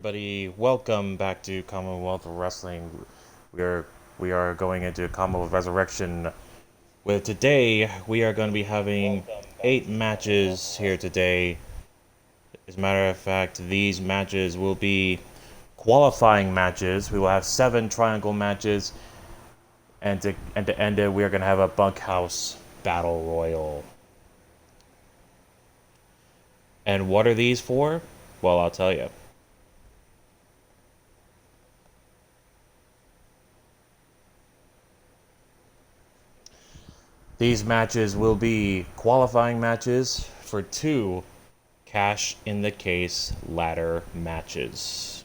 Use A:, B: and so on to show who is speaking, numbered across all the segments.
A: Everybody, welcome back to Commonwealth Wrestling. We are going into Commonwealth Resurrection. With today, we are going to be having 8 matches here today. As a matter of fact, these matches will be qualifying matches. We will have 7 triangle matches, and to end it, we are going to have a bunkhouse battle royal. And what are these for? Well, I'll tell you. These matches will be qualifying matches for 2 cash in the case ladder matches.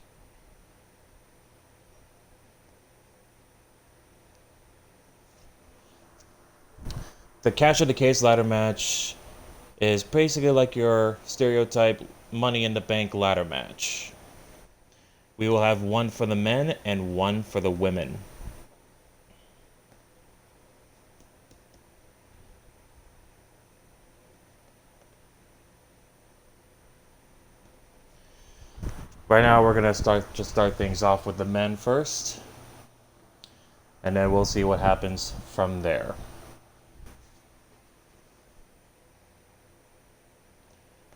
A: The cash in the case ladder match is basically like your stereotype Money in the Bank ladder match. We will have 1 for the men and 1 for the women. Right now, we're gonna start things off with the men first, and then we'll see what happens from there.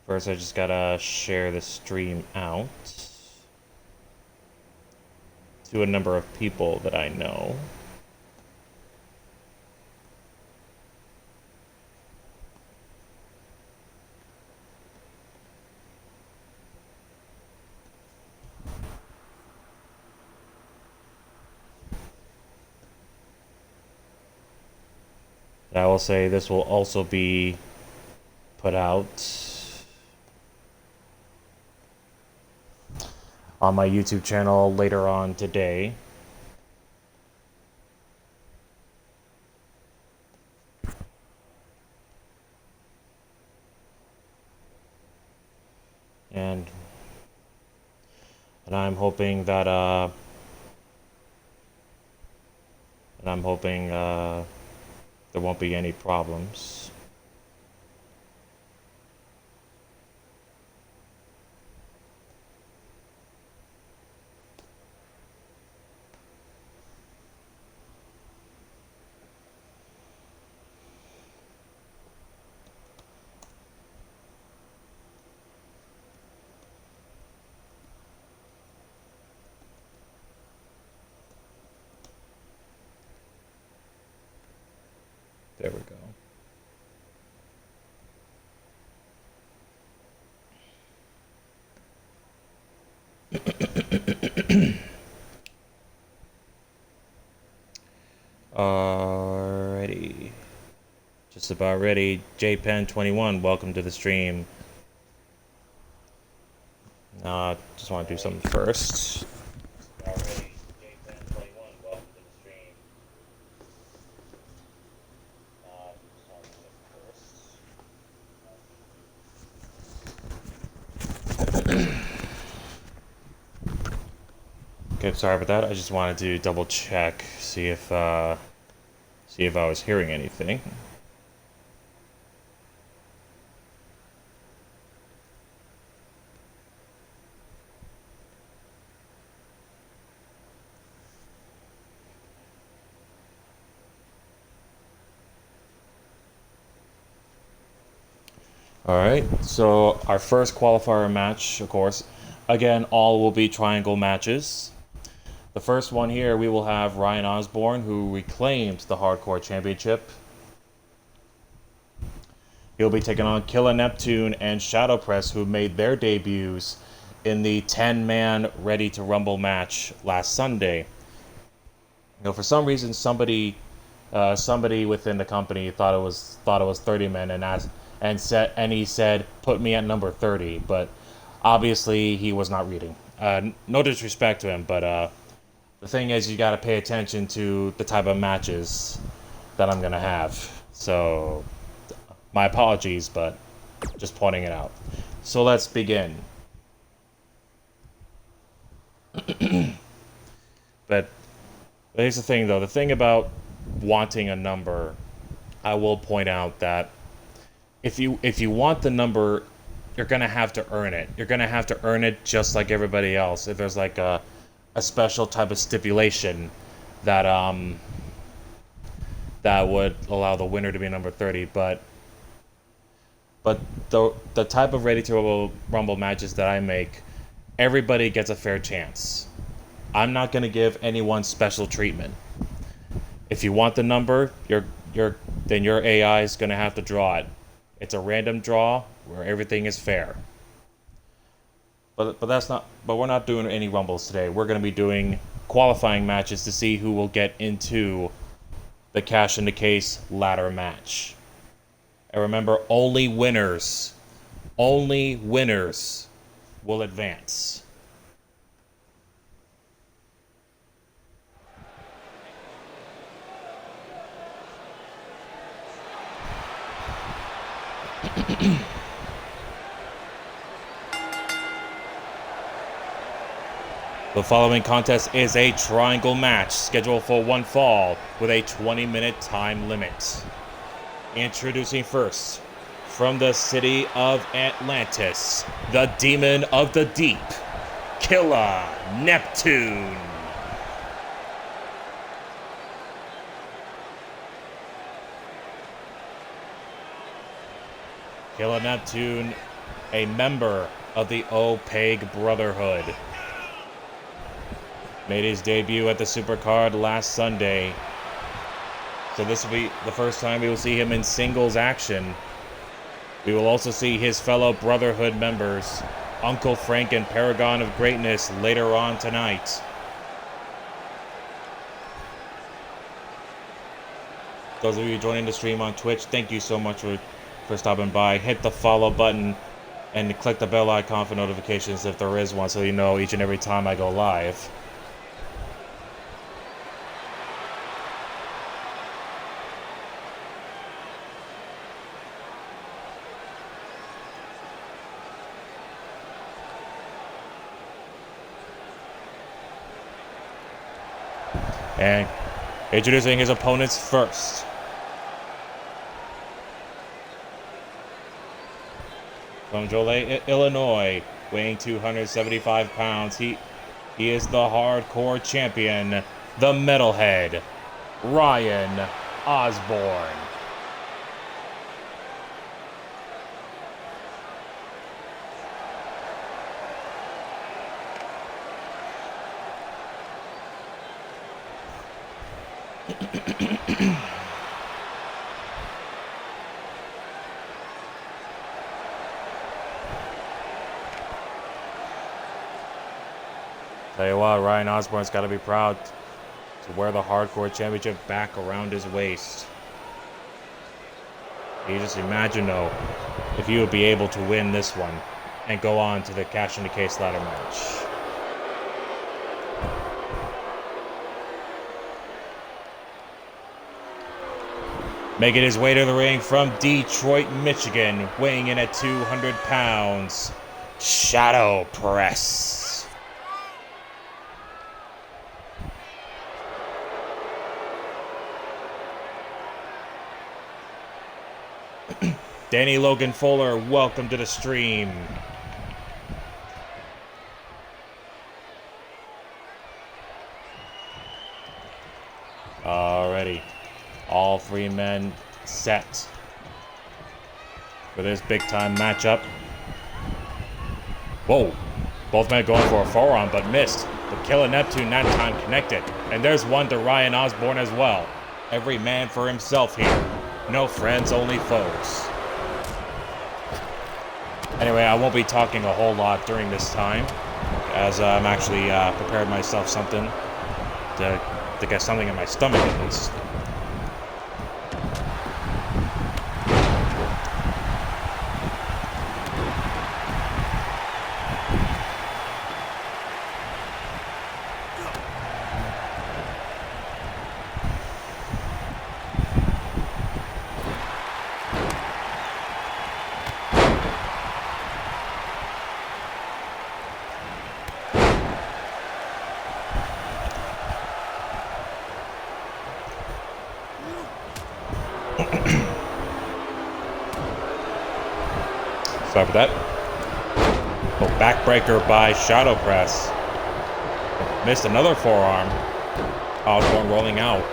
A: First, I just gotta share the stream out to a number of people that I know. I will say this will also be put out on my YouTube channel later on today. And I'm hoping that there won't be any problems. There we go. Alrighty. Just about ready. JPen21, welcome to the stream. Just want to do something first. Already, JPen21, welcome to the stream. Just want to do something first. Okay, sorry about that. I just wanted to double check, see if I was hearing anything. Alright, so our first qualifier match, of course, again, all will be triangle matches. The first one here, we will have Ryan Osborne, who reclaimed the Hardcore Championship. He'll be taking on Killa Neptune and Shadow Press, who made their debuts in the 10-man Ready to Rumble match last Sunday. For some reason, somebody within the company thought it was 30 men and he said, "Put me at number 30," but obviously he was not reading. No disrespect to him, but the thing is, you got to pay attention to the type of matches that I'm gonna have. So, my apologies, but just pointing it out. So let's begin. But here's the thing, though. The thing about wanting a number, I will point out that if you want the number you're gonna have to earn it. You're gonna have to earn it just like everybody else. If there's like a special type of stipulation that that would allow the winner to be number 30, but the type of Ready to Rumble matches that I make, everybody gets a fair chance. I'm not gonna give anyone special treatment. If you want the number, then your AI is gonna have to draw it. It's a random draw where everything is fair. But we're not doing any rumbles today. We're gonna be doing qualifying matches to see who will get into the Cash in the Case ladder match. And remember, only winners will advance. The following contest is a triangle match scheduled for one fall with a 20-minute time limit. Introducing first, from the city of Atlantis, the Demon of the Deep, Killer Neptune. Killer Neptune, a member of the Opaque Brotherhood, made his debut at the Supercard last Sunday. So this will be the first time we will see him in singles action. We will also see his fellow Brotherhood members, Uncle Frank and Paragon of Greatness, later on tonight. Those of you joining the stream on Twitch, thank you so much for stopping by. Hit the follow button and click the bell icon for notifications if there is one, so you know each and every time I go live. And introducing his opponents first. From Joliet, Illinois, weighing 275 pounds, he is the hardcore champion, the Metalhead, Ryan Osborne. Tell you what, Ryan Osborne's got to be proud to wear the Hardcore Championship back around his waist. You just imagine, though, if you would be able to win this one and go on to the Cash in the Case ladder match. Making his way to the ring from Detroit, Michigan, weighing in at 200 pounds, Shadow Press. Danny Logan Fuller, welcome to the stream. Alrighty. All three men set for this big-time matchup. Whoa. Both men going for a forearm, but missed. But Killer Neptune that time connected. And there's one to Ryan Osborne as well. Every man for himself here. No friends, only foes. Anyway, I won't be talking a whole lot during this time, as I'm actually prepared myself something to get something in my stomach at least. Sorry for that. Oh, backbreaker by Shadow Press. Missed another forearm. Osborne rolling out.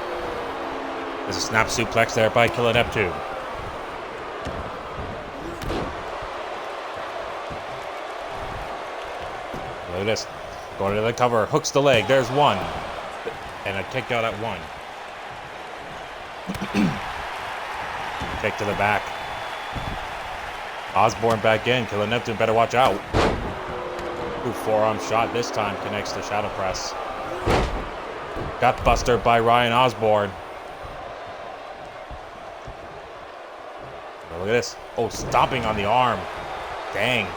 A: There's a snap suplex there by Killer Neptune. Look at this. Going to the cover. Hooks the leg. There's one. And a kick out at one. Kick to the back. Osborne back in. Killer Neptune better watch out. Ooh, forearm shot this time connects to Shadow Press. Gut buster by Ryan Osborne. Oh, look at this. Oh, stomping on the arm. Dang.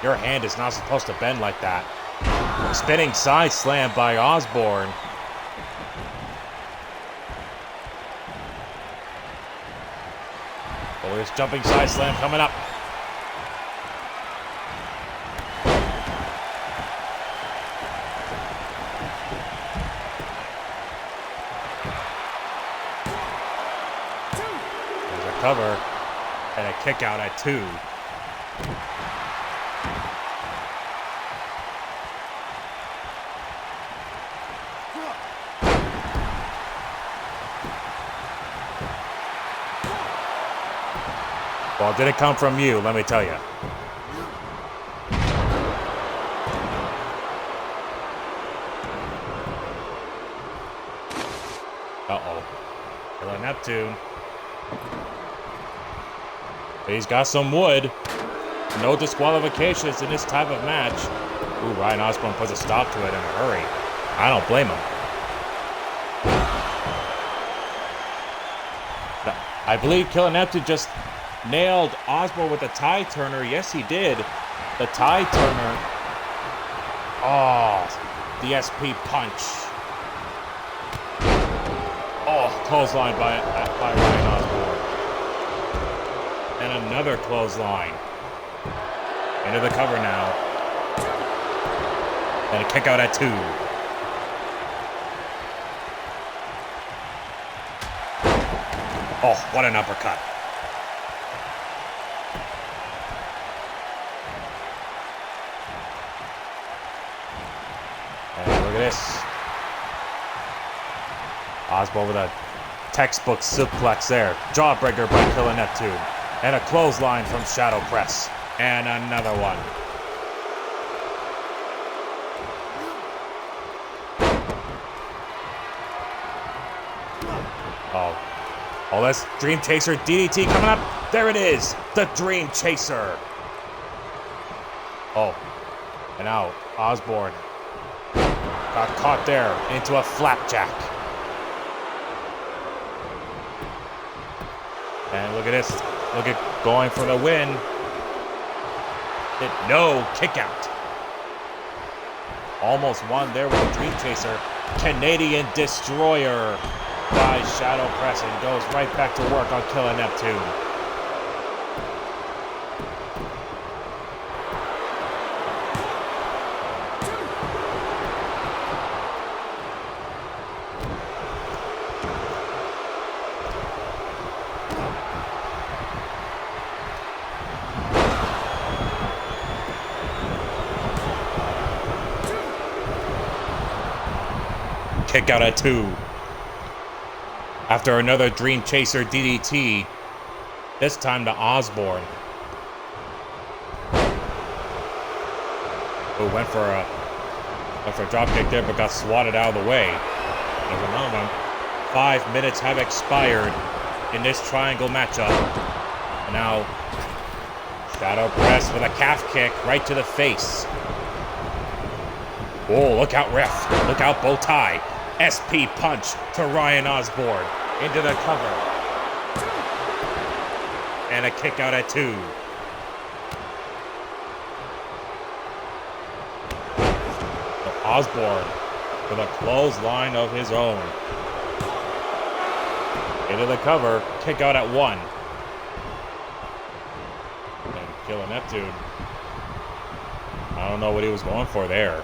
A: Your hand is not supposed to bend like that. Spinning side slam by Osborne. Oh, this jumping side slam coming up. There's a cover and a kick out at 2. Well, did it come from you? Let me tell you. Uh-oh. Killer Neptune. He's got some wood. No disqualifications in this type of match. Ooh, Ryan Osborne puts a stop to it in a hurry. I don't blame him. I believe Killer Neptune just nailed Osborne with a tie turner. Yes, he did. The tie turner. Oh, the SP punch. Oh, clothesline by Ryan Osborne. And another clothesline. Into the cover now. And a kick out at 2. Oh, what an uppercut. And look at this. Osborne with a textbook suplex there. Jawbreaker by Killer Neptune. And a clothesline from Shadow Press. And another one. Oh, that's Dream Chaser DDT coming up. There it is. The Dream Chaser. Oh, and now Osborne got caught there into a flapjack. And look at this. Look at going for the win. No kick out. Almost won there with a Dream Chaser. Canadian Destroyer by Shadow Press and goes right back to work on Killer Neptune. Kick out at 2. After another Dream Chaser DDT, this time to Osborne. Who went for a drop kick there, but got swatted out of the way. There's another one. 5 minutes have expired in this triangle matchup. And now Shadow Press with a calf kick right to the face. Oh, look out, ref. Look out, bow tie. SP punch to Ryan Osborne into the cover. And a kick out at 2. So Osborne with a clothesline of his own. Into the cover, kick out at 1. And Killer Neptune. I don't know what he was going for there.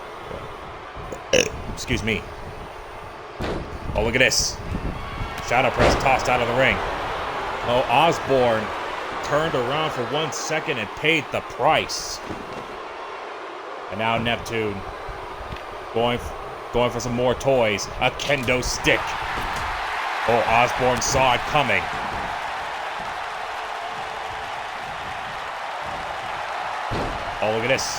A: Excuse me. Oh, look at this. Shadow Press tossed out of the ring. Oh, Osborne turned around for 1 second and paid the price. And now Neptune going for some more toys. A kendo stick. Oh, Osborne saw it coming. Oh, look at this.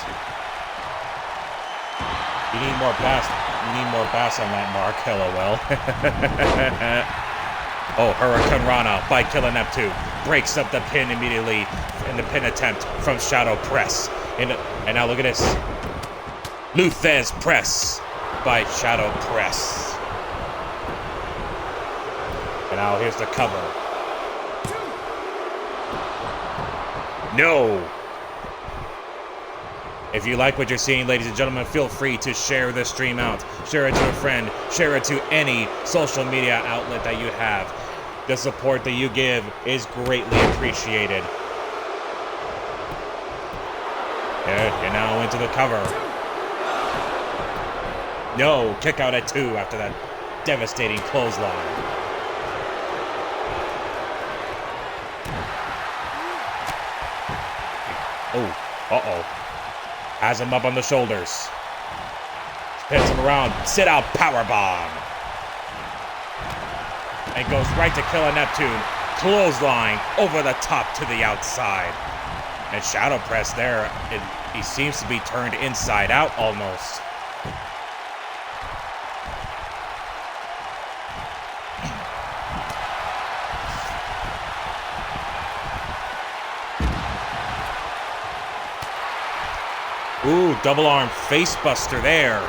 A: You need more bass. You need more bass on that mark. LOL. Oh, Hurricane Rana by Killer Neptune. Breaks up the pin immediately in the pin attempt from Shadow Press. And now look at this. Luthez Press by Shadow Press. And now here's the cover. No! If you like what you're seeing, ladies and gentlemen, feel free to share this stream out. Share it to a friend. Share it to any social media outlet that you have. The support that you give is greatly appreciated. And now into the cover. No, kick out at 2 after that devastating clothesline. Oh, uh-oh. Has him up on the shoulders. Spins him around. Sit out powerbomb. And goes right to Killer Neptune. Clothesline over the top to the outside. And Shadow Press there. He seems to be turned inside out almost. Ooh, double arm face buster there.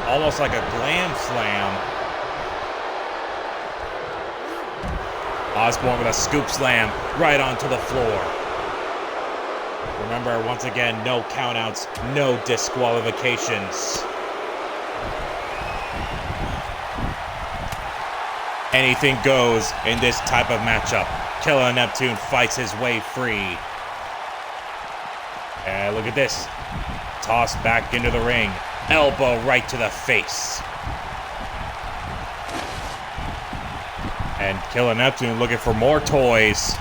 A: Almost like a glam slam. Osborne with a scoop slam right onto the floor. Remember, once again, no countouts, no disqualifications. Anything goes in this type of matchup. Killer Neptune fights his way free. And look at this. Tossed back into the ring. Elbow right to the face. And Killer Neptune looking for more toys.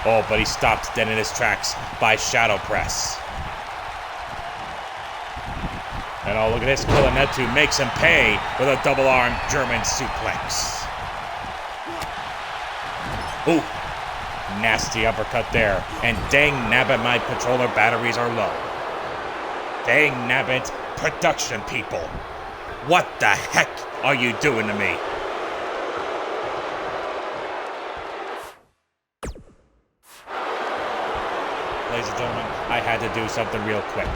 A: Oh, but he stopped dead in his tracks by Shadow Press. And oh, look at this. Killer Neptune makes him pay with a double arm German suplex. Ooh. Nasty uppercut there. And dang nabbit, my controller batteries are low. Dang nabbit, production people. What the heck are you doing to me? Ladies and gentlemen, I had to do something real quick.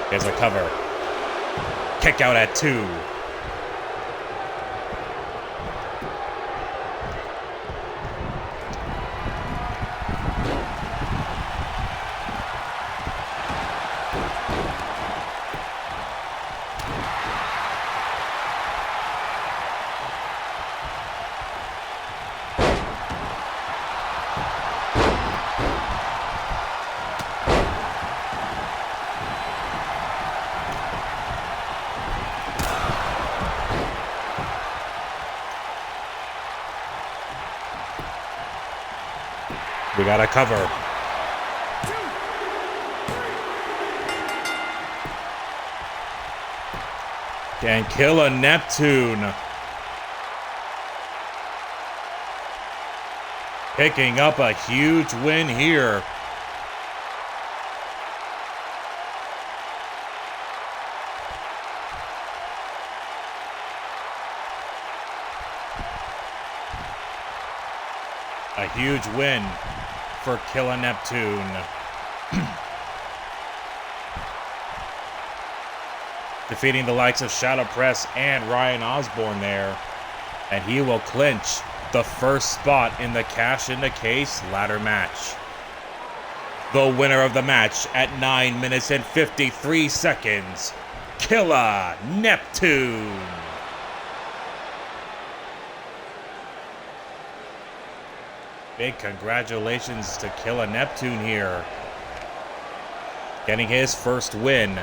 A: Here's a cover. Kick out at 2. We got a cover. And Killer Neptune picking up a huge win here. A huge win for Killer Neptune. Defeating the likes of Shadow Press and Ryan Osborne there. And he will clinch the first spot in the Cash in the Case ladder match. The winner of the match at 9 minutes and 53 seconds, Killer Neptune. Big congratulations to Killer Neptune here. Getting his first win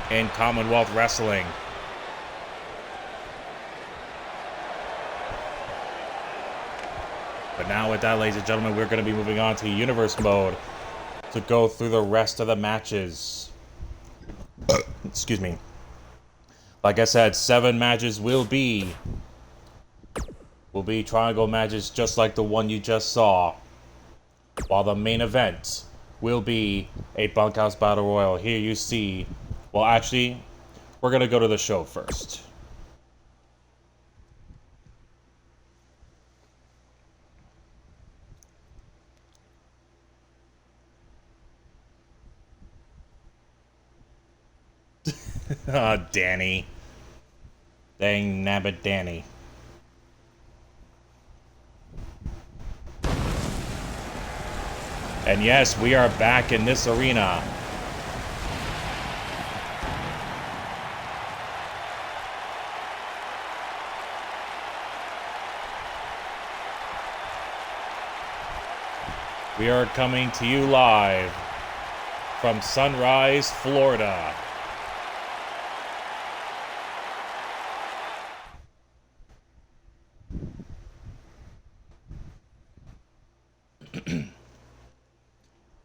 A: in Commonwealth Wrestling. But now with that, ladies and gentlemen, we're going to be moving on to Universe Mode to go through the rest of the matches. Excuse me. Like I said, 7 matches will be triangle matches just like the one you just saw. While the main event will be a bunkhouse battle royal. Here you see, well actually, we're going to go to the show first. Danny. Dang nabbit Danny. And yes, we are back in this arena. We are coming to you live from Sunrise, Florida.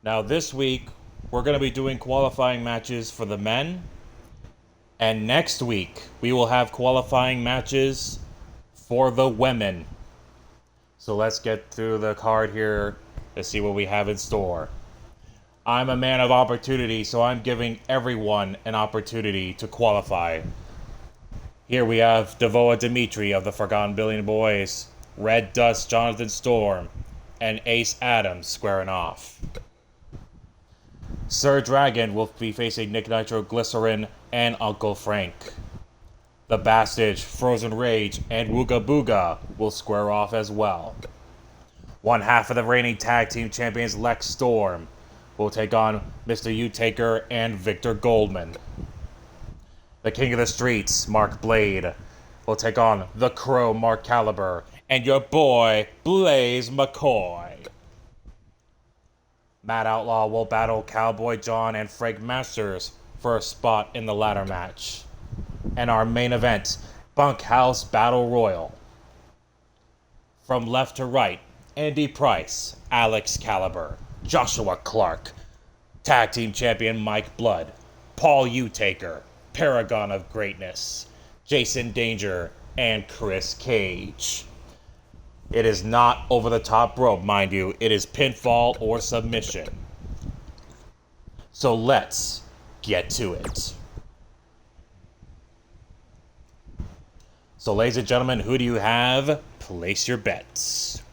A: Now this week, we're going to be doing qualifying matches for the men. And next week, we will have qualifying matches for the women. So let's get through the card here to see what we have in store. I'm a man of opportunity, so I'm giving everyone an opportunity to qualify. Here we have Devoa Dimitri of the Forgotten Billion Boys, Red Dust Jonathan Storm, and Ace Adams squaring off. Sir Dragon will be facing Nick Nitro Glycerin and Uncle Frank. The Bastage, Frozen Rage, and Wooga Booga will square off as well. One half of the reigning tag team champions Lex Storm will take on Mr. U-Taker and Victor Goldman. The King of the Streets, Mark Blade, will take on the Crow Mark Caliber and your boy Blaze McCoy. Matt Outlaw will battle Cowboy John and Frank Masters for a spot in the ladder match. And our main event, Bunkhouse Battle Royal. From left to right, Andy Price, Alex Caliber, Joshua Clark, Tag Team Champion Mike Blood, Paul U-Taker, Paragon of Greatness, Jason Danger, and Chris Cage. It is not over the top rope, mind you. It is pinfall or submission. So let's get to it. So ladies and gentlemen, who do you have? Place your bets.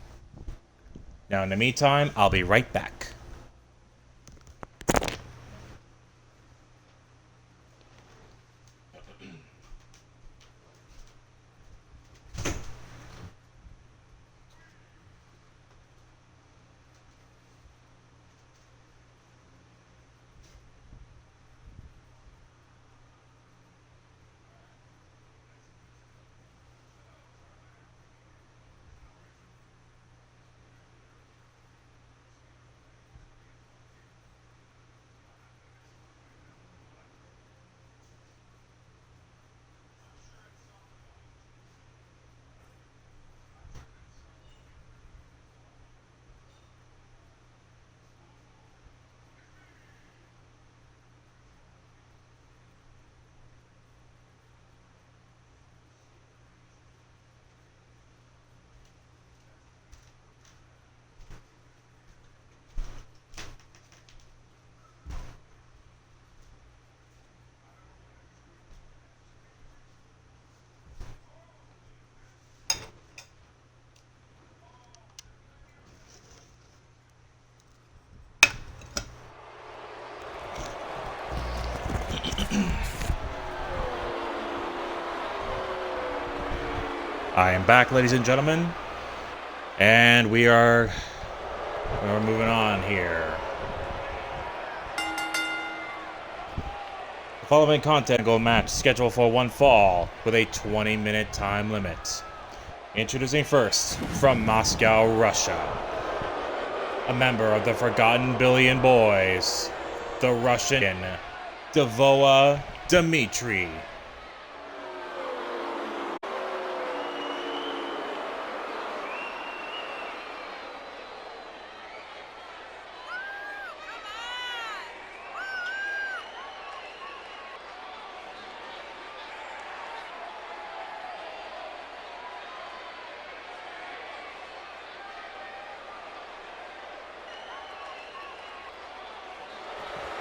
A: Now in the meantime, I'll be right back. I am back, ladies and gentlemen, and we're moving on here. The following content goal match scheduled for one fall with a 20-minute time limit. Introducing first, from Moscow, Russia, a member of the Forgotten Billion Boys, the Russian Devoa Dimitri.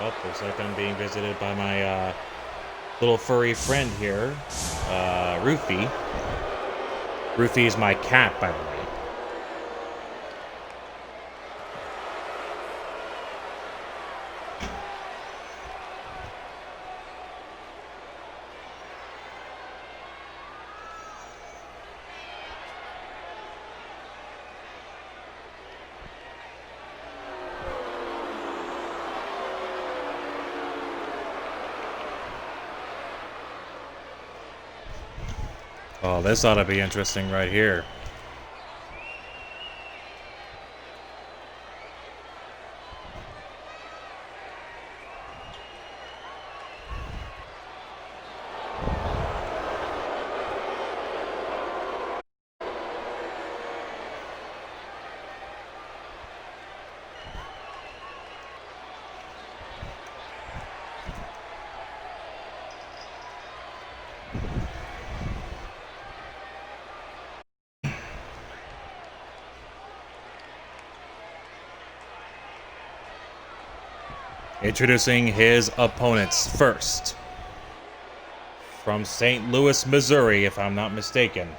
A: Oh, looks like I'm being visited by my little furry friend here, Rufy. Rufy is my cat, by the way. Oh, this ought to be interesting right here. Introducing his opponents first. From St. Louis, Missouri, if I'm not mistaken.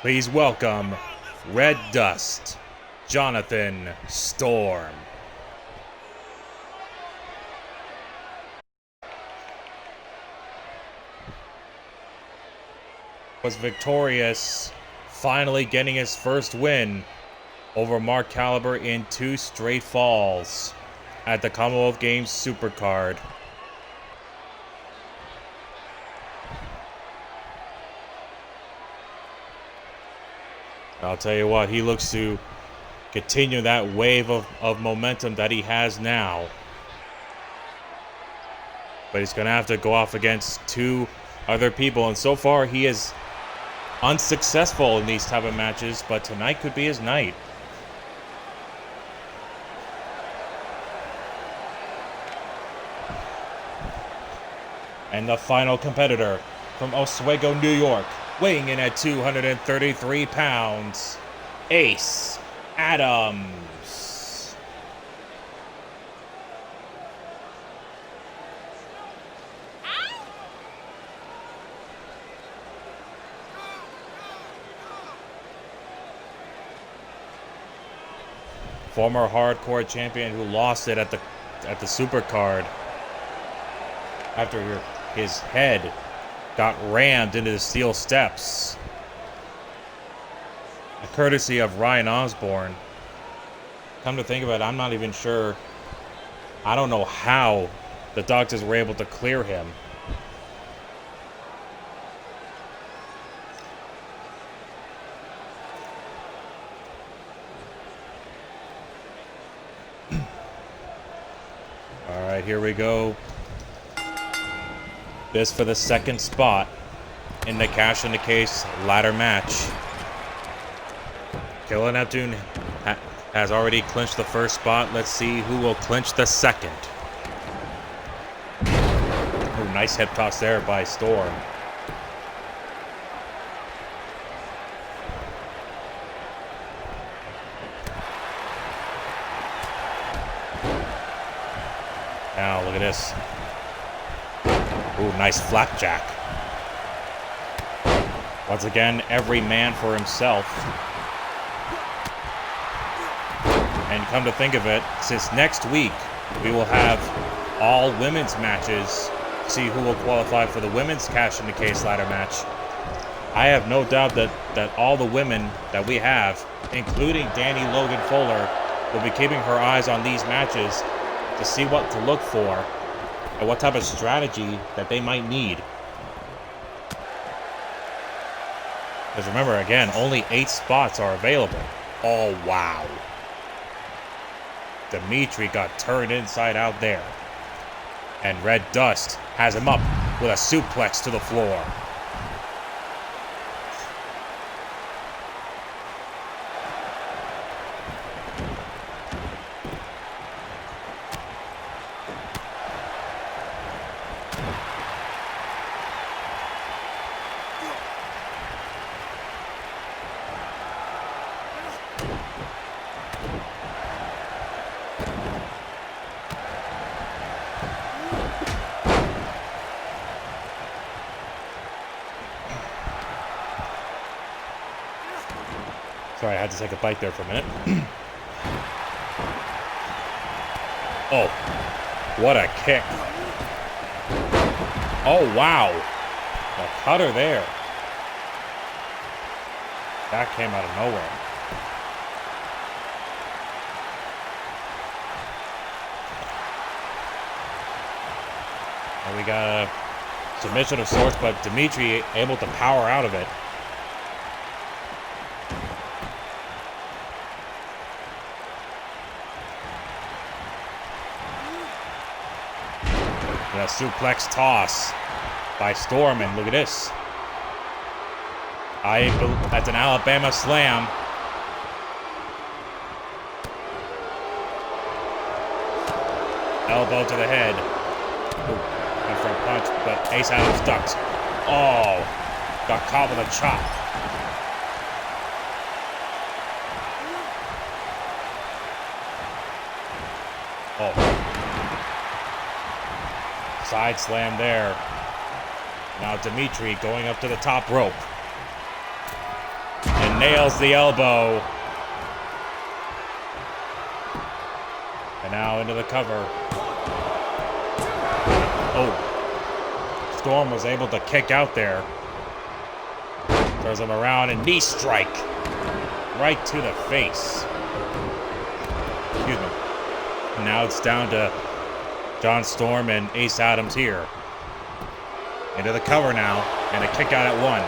A: Please welcome Red Dust, Jonathan Storm. Was victorious, finally getting his first win over Mark Caliber in 2 straight falls at the Commonwealth Games Supercard. I'll tell you what, he looks to continue that wave of momentum that he has now. But he's going to have to go off against 2 other people, and so far he is unsuccessful in these type of matches, but tonight could be his night. And the final competitor from Oswego, New York, weighing in at 233 pounds, Ace Adams. Former hardcore champion who lost it at the Supercard after his head got rammed into the steel steps. Courtesy of Ryan Osborne. Come to think of it, I'm not even sure. I don't know how the doctors were able to clear him. All right, here we go. This for the second spot in the Cash in the Case ladder match. Killer Neptune has already clinched the first spot. Let's see who will clinch the second. Oh, nice hip toss there by Storm. Now, look at this. Ooh, nice flapjack. Once again, every man for himself. And come to think of it, since next week we will have all women's matches, see who will qualify for the women's Cash in the Case ladder match. I have no doubt that all the women that we have, including Danny Logan Fuller, will be keeping her eyes on these matches to see what to look for and what type of strategy that they might need. Because remember, again, only 8 spots are available. Oh, wow. Dimitri got turned inside out there. And Red Dust has him up with a suplex to the floor. Sorry, I had to take a bite there for a minute. Oh, what a kick. Oh, wow. The cutter there. That came out of nowhere. And we got a submission of sorts, but Dimitri able to power out of it. And a suplex toss by Storm, and look at this. That's an Alabama slam. Elbow to the head. Ooh, went for a punch, but Ace Adams ducks. Oh, got caught with a chop. Oh. Side slam there. Now Dimitri going up to the top rope. And nails the elbow. And now into the cover. Oh. Storm was able to kick out there. Throws him around and knee strike. Right to the face. Excuse me. And now it's down to John Storm and Ace Adams here. Into the cover now. And a kick out at one.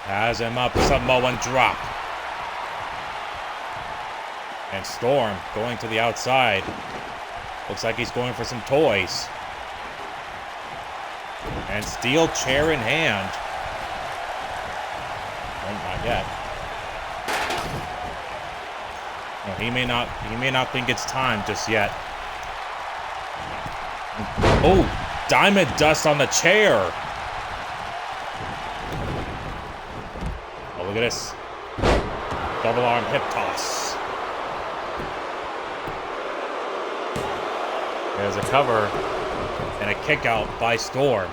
A: Has him up, Samoan drop. And Storm going to the outside. Looks like he's going for some toys. And steel chair in hand. Oh, not yet. No, he may not think it's time just yet. Oh, diamond dust on the chair. Look at this. Double arm hip toss. There's a cover and a kick out by Storm.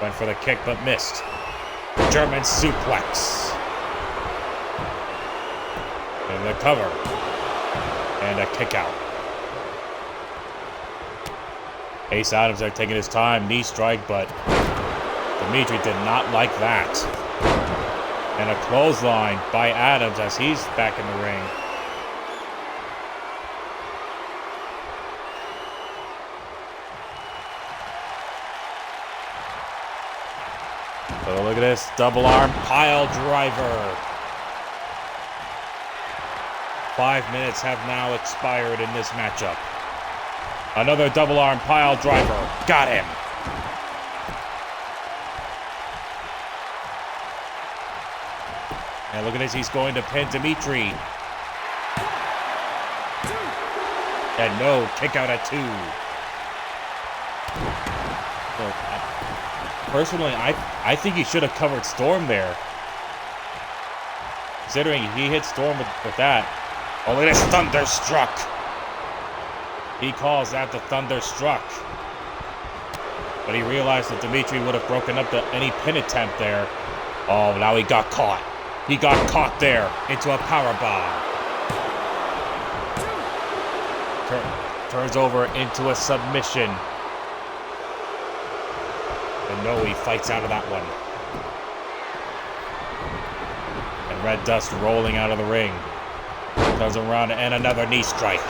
A: Went for the kick but missed. German suplex. And the cover. And a kick out. Ace Adams are taking his time. Knee strike, but Dimitri did not like that. And a clothesline by Adams as he's back in the ring. So look at this. Double arm pile driver. 5 minutes have now expired in this matchup. Another double arm pile driver. Got him. And look at this, he's going to pin Dimitri. And no, kick out at two. Look, personally, I think he should have covered Storm there. Considering he hit Storm with that. Oh, look at this, Thunderstruck. He calls that the Thunderstruck. But he realized that Dimitri would have broken up any pin attempt there. Oh, now he got caught. He got caught there into a powerbomb. Turns over into a submission. And no, he fights out of that one. And Red Dust rolling out of the ring. Comes around and another knee strike.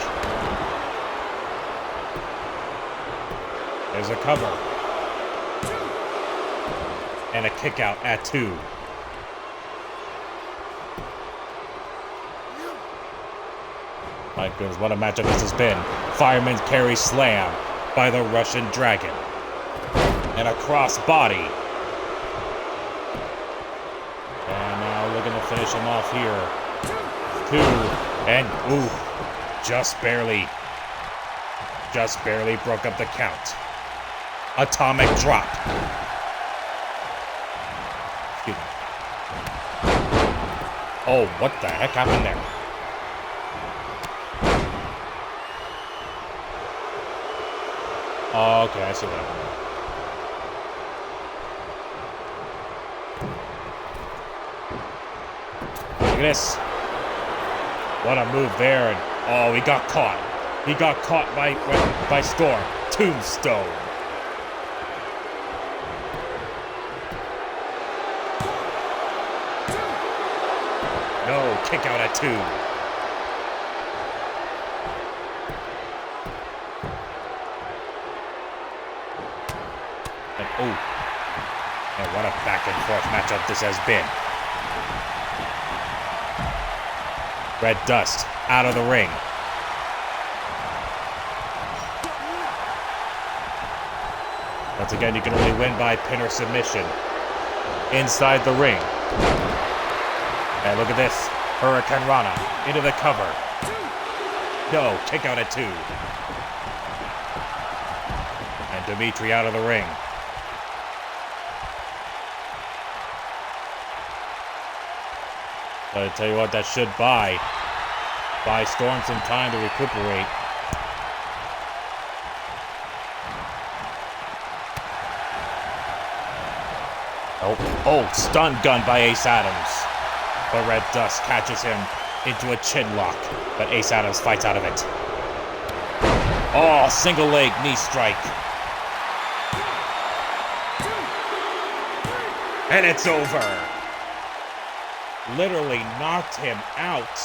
A: There's a cover. And a kick out at two. My goodness, what a matchup this has been. Fireman's carry slam by the Russian Dragon. And a cross body. And now looking to finish him off here. Two. And, ooh, just barely broke up the count. Atomic drop. Excuse me. Oh, what the heck happened there? Oh, okay, I see what happened. Look at this. What a move there. And, oh, he got caught. He got caught by Storm. Tombstone. No, kick out at 2. And, oh. And what a back and forth matchup this has been. Red Dust out of the ring. Once again, you can only win by pin or submission. Inside the ring. And look at this. Hurricane Rana into the cover. No, kick out at 2. And Dimitri out of the ring. But I tell you what, that should buy Storm some time to recuperate. Oh, stun gun by Ace Adams. But Red Dust catches him into a chin lock, but Ace Adams fights out of it. Oh, single leg knee strike. And it's over. Literally knocked him out,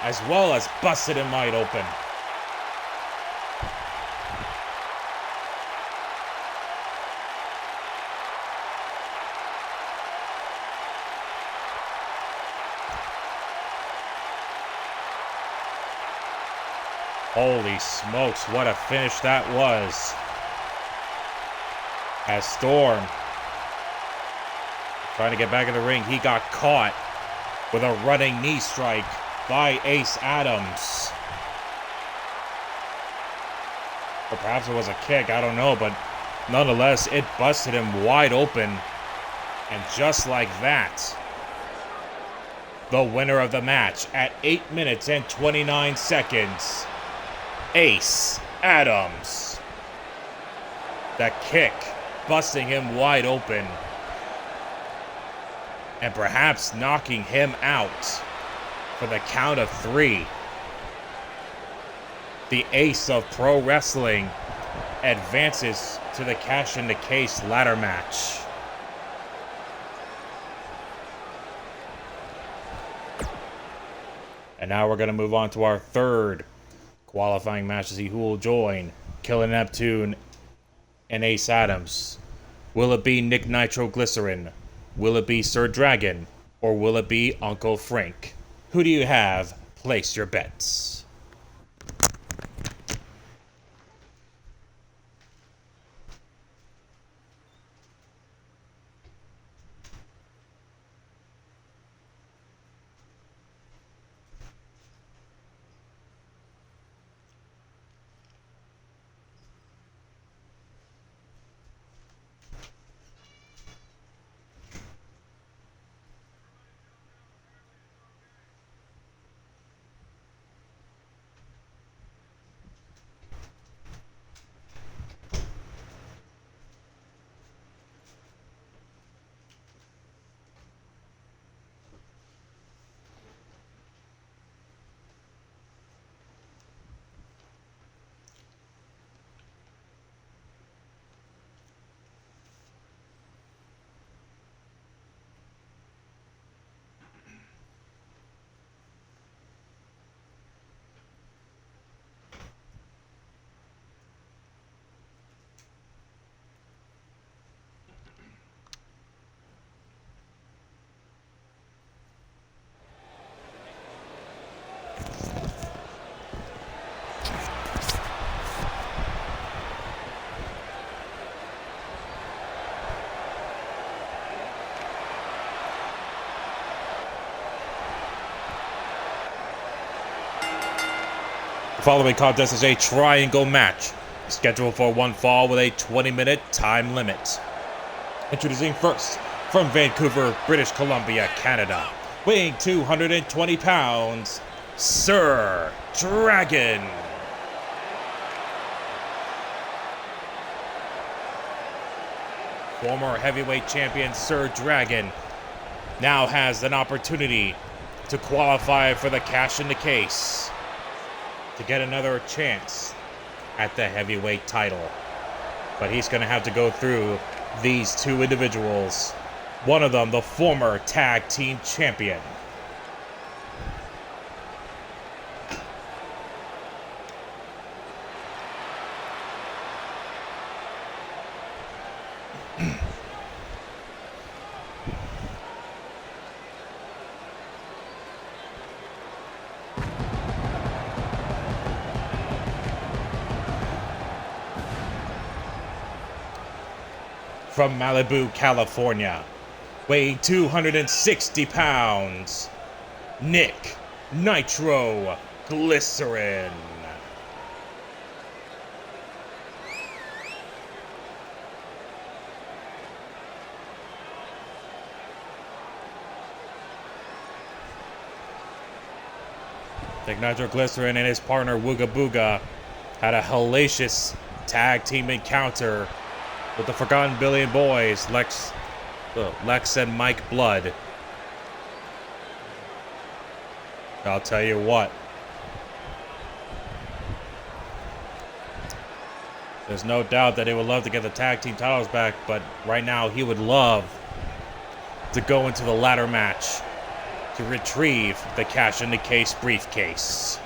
A: as well as busted him wide open. Holy smokes, what a finish that was. As Storm trying to get back in the ring, he got caught with a running knee strike by Ace Adams. Or perhaps it was a kick, I don't know, but nonetheless, it busted him wide open. And just like that, the winner of the match at 8 minutes and 29 seconds, Ace Adams. That kick busting him wide open and perhaps knocking him out for the count of 3. The ace of pro wrestling advances to the Cash in the Case ladder match. And now we're going to move on to our third qualifying match to see who will join Killer Neptune and Ace Adams. Will it be Nick Nitroglycerin? Will it be Sir Dragon? Or will it be Uncle Frank? Who do you have? Place your bets. The following contest is a triangle match, scheduled for one fall with a 20-minute time limit. Introducing first, from Vancouver, British Columbia, Canada, weighing 220 pounds, Sir Dragon. Former heavyweight champion Sir Dragon now has an opportunity to qualify for the Cash in the Case to get another chance at the heavyweight title. But he's going to have to go through these two individuals. One of them, the former tag team champion. From Malibu, California, weighing 260 pounds, Nick Nitro Glycerin. Nick Nitro Glycerin and his partner Wooga Booga had a hellacious tag team encounter with the Forgotten Billion Boys, Lex and Mike Blood. I'll tell you what. There's no doubt that he would love to get the tag team titles back, but right now he would love to go into the ladder match to retrieve the Cash in the Case briefcase.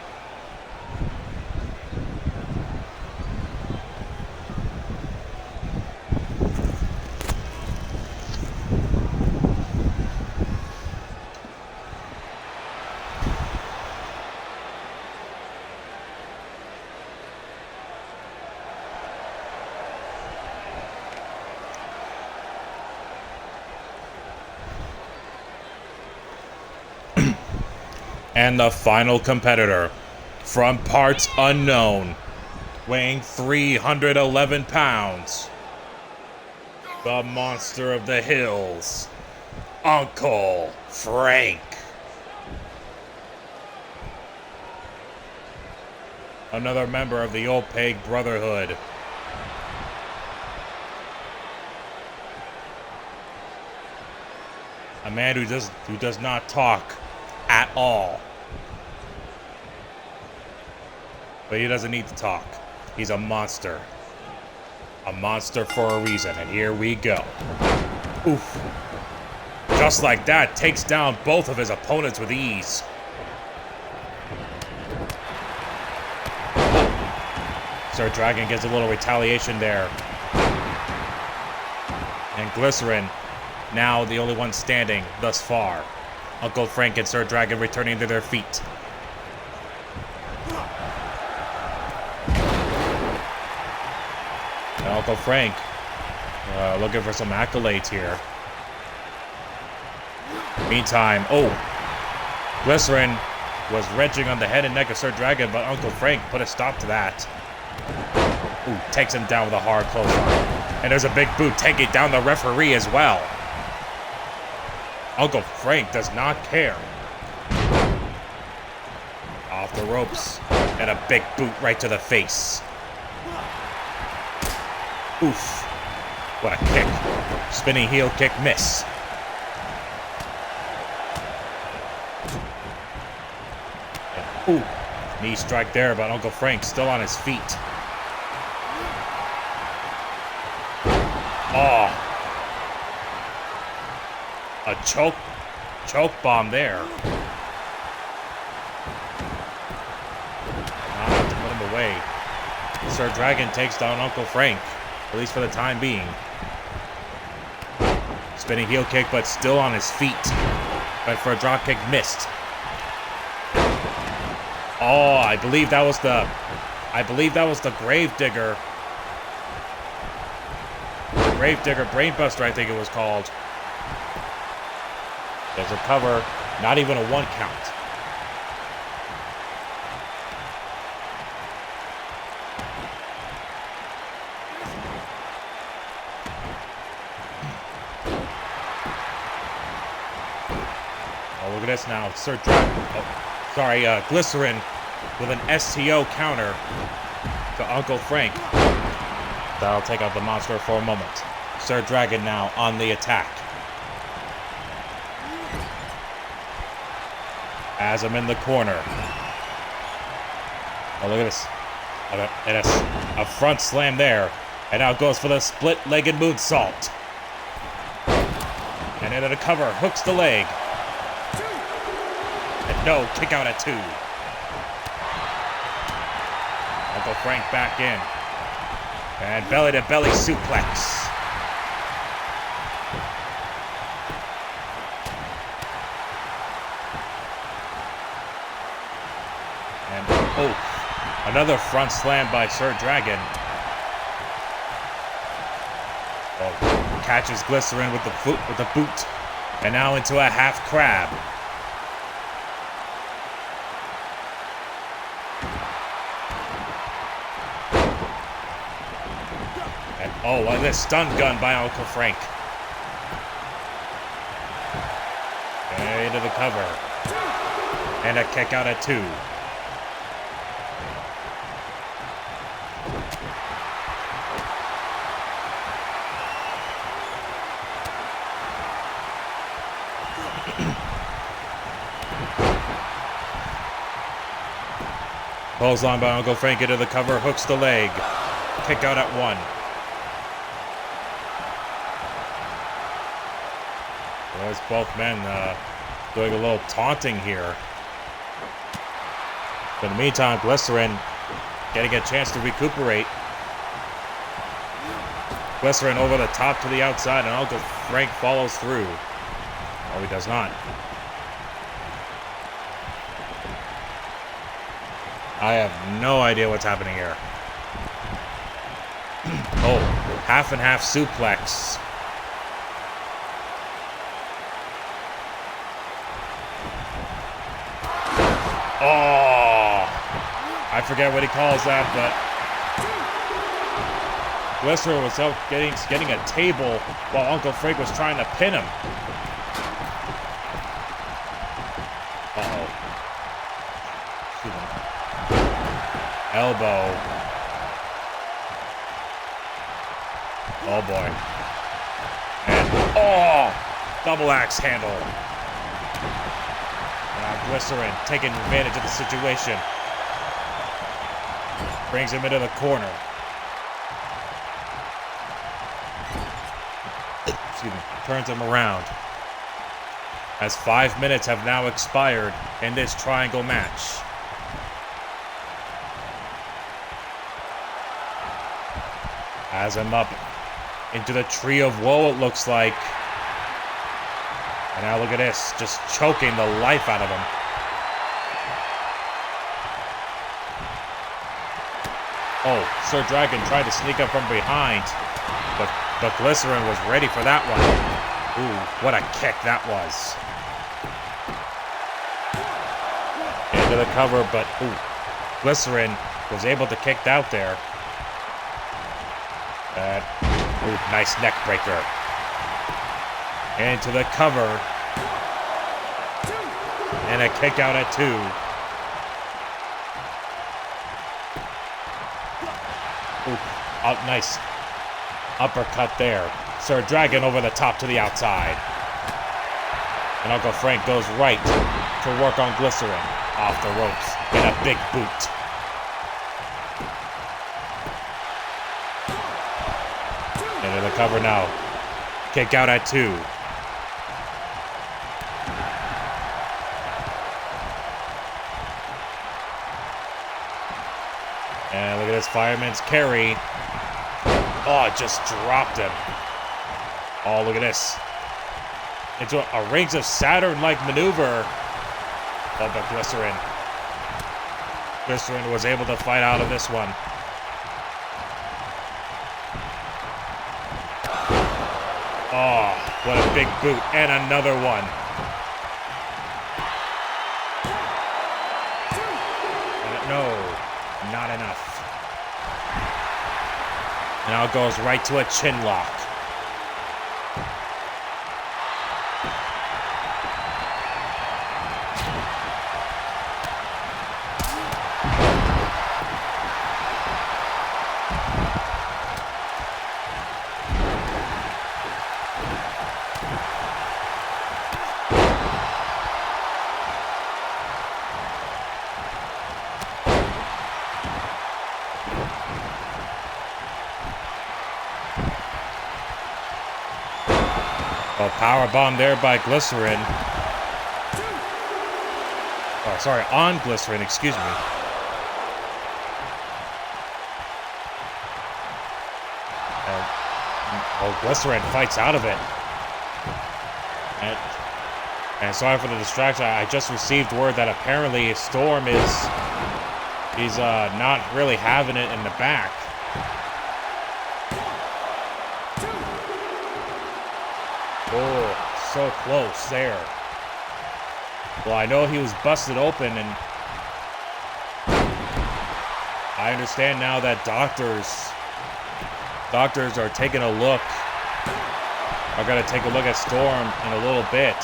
A: And the final competitor, from parts unknown, weighing 311 pounds, the monster of the hills, Uncle Frank. Another member of the Old Peg Brotherhood. A man who does not talk at all. But he doesn't need to talk. He's a monster. A monster for a reason. And here we go. Oof. Just like that, takes down both of his opponents with ease. Sir Dragon gets a little retaliation there. And Glycerin, now the only one standing thus far. Uncle Frank and Sir Dragon returning to their feet. And Uncle Frank looking for some accolades here. Meantime, Glycerin was wrenching on the head and neck of Sir Dragon, but Uncle Frank put a stop to that. Ooh, takes him down with a hard clothesline. And there's a big boot taking down the referee as well. Uncle Frank does not care. Off the ropes. And a big boot right to the face. Oof. What a kick. Spinning heel kick miss. And, ooh. Knee strike there, but Uncle Frank still on his feet. Oh. A choke bomb there. Now have to put him away. Sir Dragon takes down Uncle Frank, at least for the time being. Spinning heel kick, but still on his feet. Went for a drop kick, missed. Oh, I believe that was the Gravedigger. The Gravedigger Brainbuster, I think it was called. There's a cover, not even a 1 count. Oh, look at this now. Sir Dragon. Glycerin with an STO counter to Uncle Frank. That'll take out the monster for a moment. Sir Dragon now on the attack. As I'm in the corner. Oh, look at this. And a front slam there. And now goes for the split-legged moonsault. And into the cover. Hooks the leg. And no, kick out at 2. Uncle Frank back in. And belly-to-belly suplex. And, oh, another front slam by Sir Dragon. Oh, catches Glycerin with the boot. And now into a half crab. And, oh, and this stun gun by Uncle Frank. And into the cover. And a kick out at 2. Pulls on by Uncle Frank into the cover, hooks the leg. Kick out at 1. There's both men doing a little taunting here. But in the meantime, Glycerin getting a chance to recuperate. Glycerin over the top to the outside, and Uncle Frank follows through. Oh, he does not. I have no idea what's happening here. Oh, half and half suplex. Oh, I forget what he calls that, but Glycerin was out getting a table while Uncle Frank was trying to pin him. Elbow. Oh boy. And double axe handle. Glycerin taking advantage of the situation. Brings him into the corner. Excuse me. Turns him around. As 5 minutes have now expired in this triangle match. Has him up into the tree of woe, it looks like. And now look at this, just choking the life out of him. Oh, Sir Dragon tried to sneak up from behind, but Glycerin was ready for that one. Ooh, what a kick that was. Into the cover, but ooh, Glycerin was able to kick out there. Ooh, nice neck breaker. Into the cover. And a kick out at 2. Ooh, nice uppercut there. Sir Dragon over the top to the outside. And Uncle Frank goes right to work on Glycerin. Off the ropes. And a big boot. Into the cover now. Kick out at 2. And look at this fireman's carry. Oh, just dropped him. Oh, look at this. Into a Rings of Saturn-like maneuver. Oh, but Glycerin was able to fight out of this one. Oh, what a big boot. And another one. No, not enough. And now it goes right to a chin lock. A power bomb there by Glycerin. Oh, sorry, on Glycerin, excuse me. Glycerin fights out of it. And sorry for the distraction. I just received word that apparently Storm he's not really having it in the back. Oh, so close there. Well, I know he was busted open, and I understand now that doctors are taking a look. Are going to take a look at Storm in a little bit.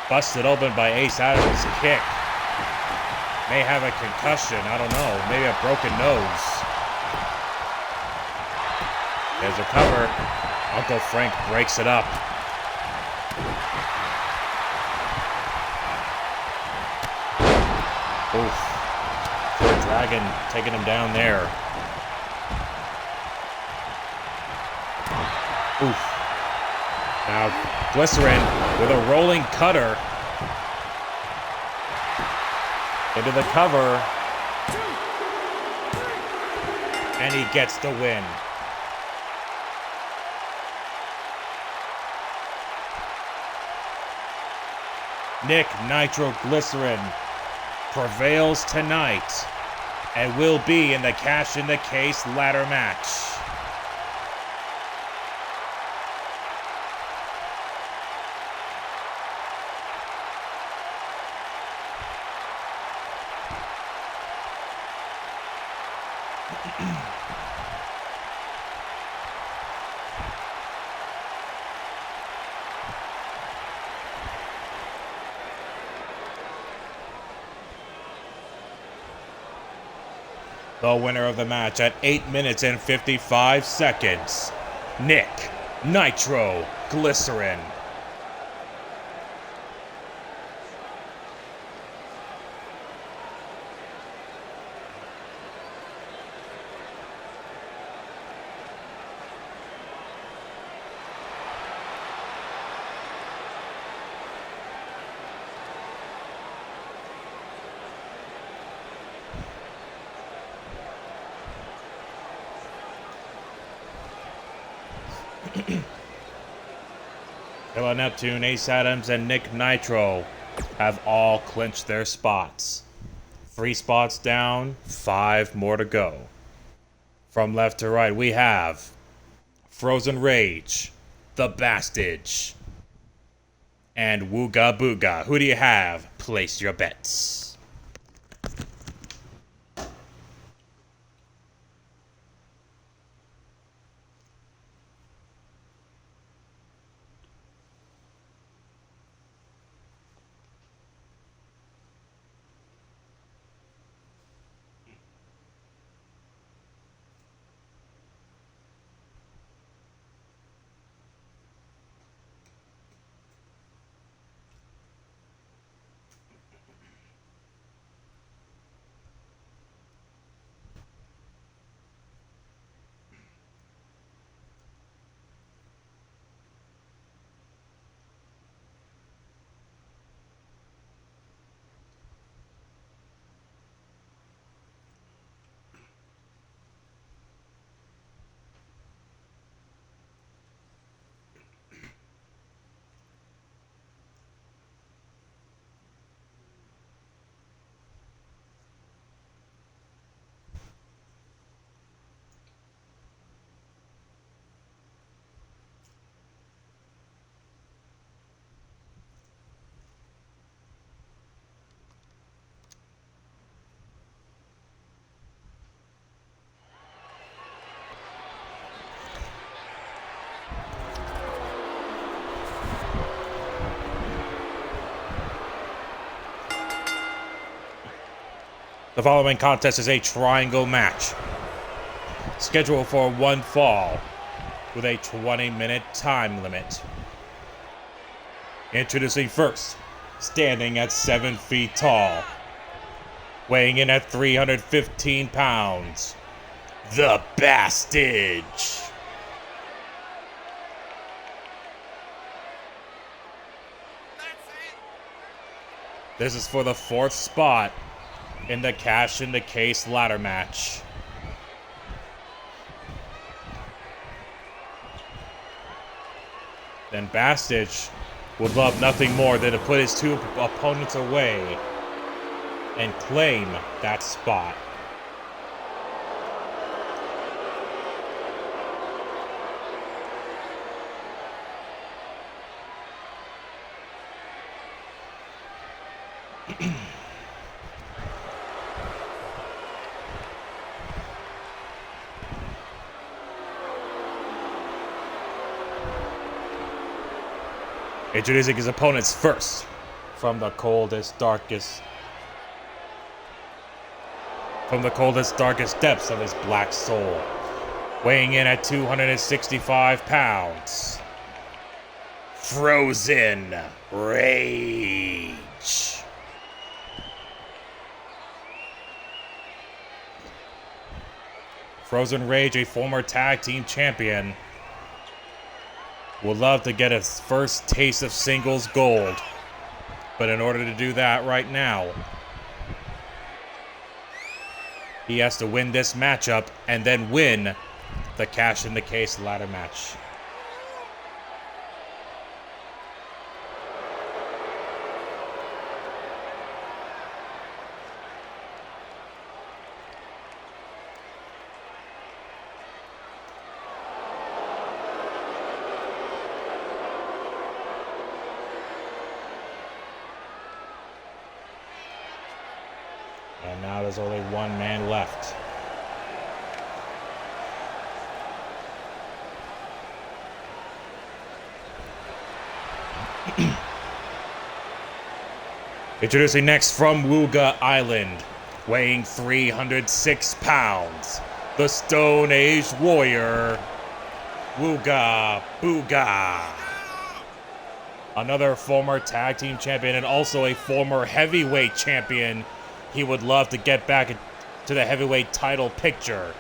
A: Busted open by Ace Adams' kick. May have a concussion. I don't know. Maybe a broken nose. There's a cover. Uncle Frank breaks it up. Oof. Poor Dragon taking him down there. Oof. Now, Glycerin with a rolling cutter into the cover, and he gets the win. Nick Nitro Glycerin prevails tonight and will be in the Cash in the Case ladder match. The winner of the match at 8 minutes and 55 seconds, Nick Nitro Glycerin. Killer Neptune, Ace Adams, and Nick Nitro have all clinched their spots. 3 spots down, 5 more to go. From left to right, we have Frozen Rage, The Bastage, and Wooga Booga. Who do you have? Place your bets. The following contest is a triangle match, scheduled for 1 fall, with a 20-minute time limit. Introducing first, standing at 7 feet tall, weighing in at 315 pounds, The Bastage. This is for the 4th spot in the Cash in the Case ladder match. Then Bastich would love nothing more than to put his 2 opponents away and claim that spot. Introducing his opponents first, from the coldest, darkest depths of his black soul, weighing in at 265 pounds, Frozen Rage. Frozen Rage, a former tag team champion, would love to get his first taste of singles gold. But in order to do that right now, he has to win this matchup and then win the Cash in the Case ladder match. And now there's only one man left. Introducing next from Wooga Island, weighing 306 pounds, the Stone Age Warrior, Wooga Booga. Another former tag team champion and also a former heavyweight champion. He would love to get back to the heavyweight title picture.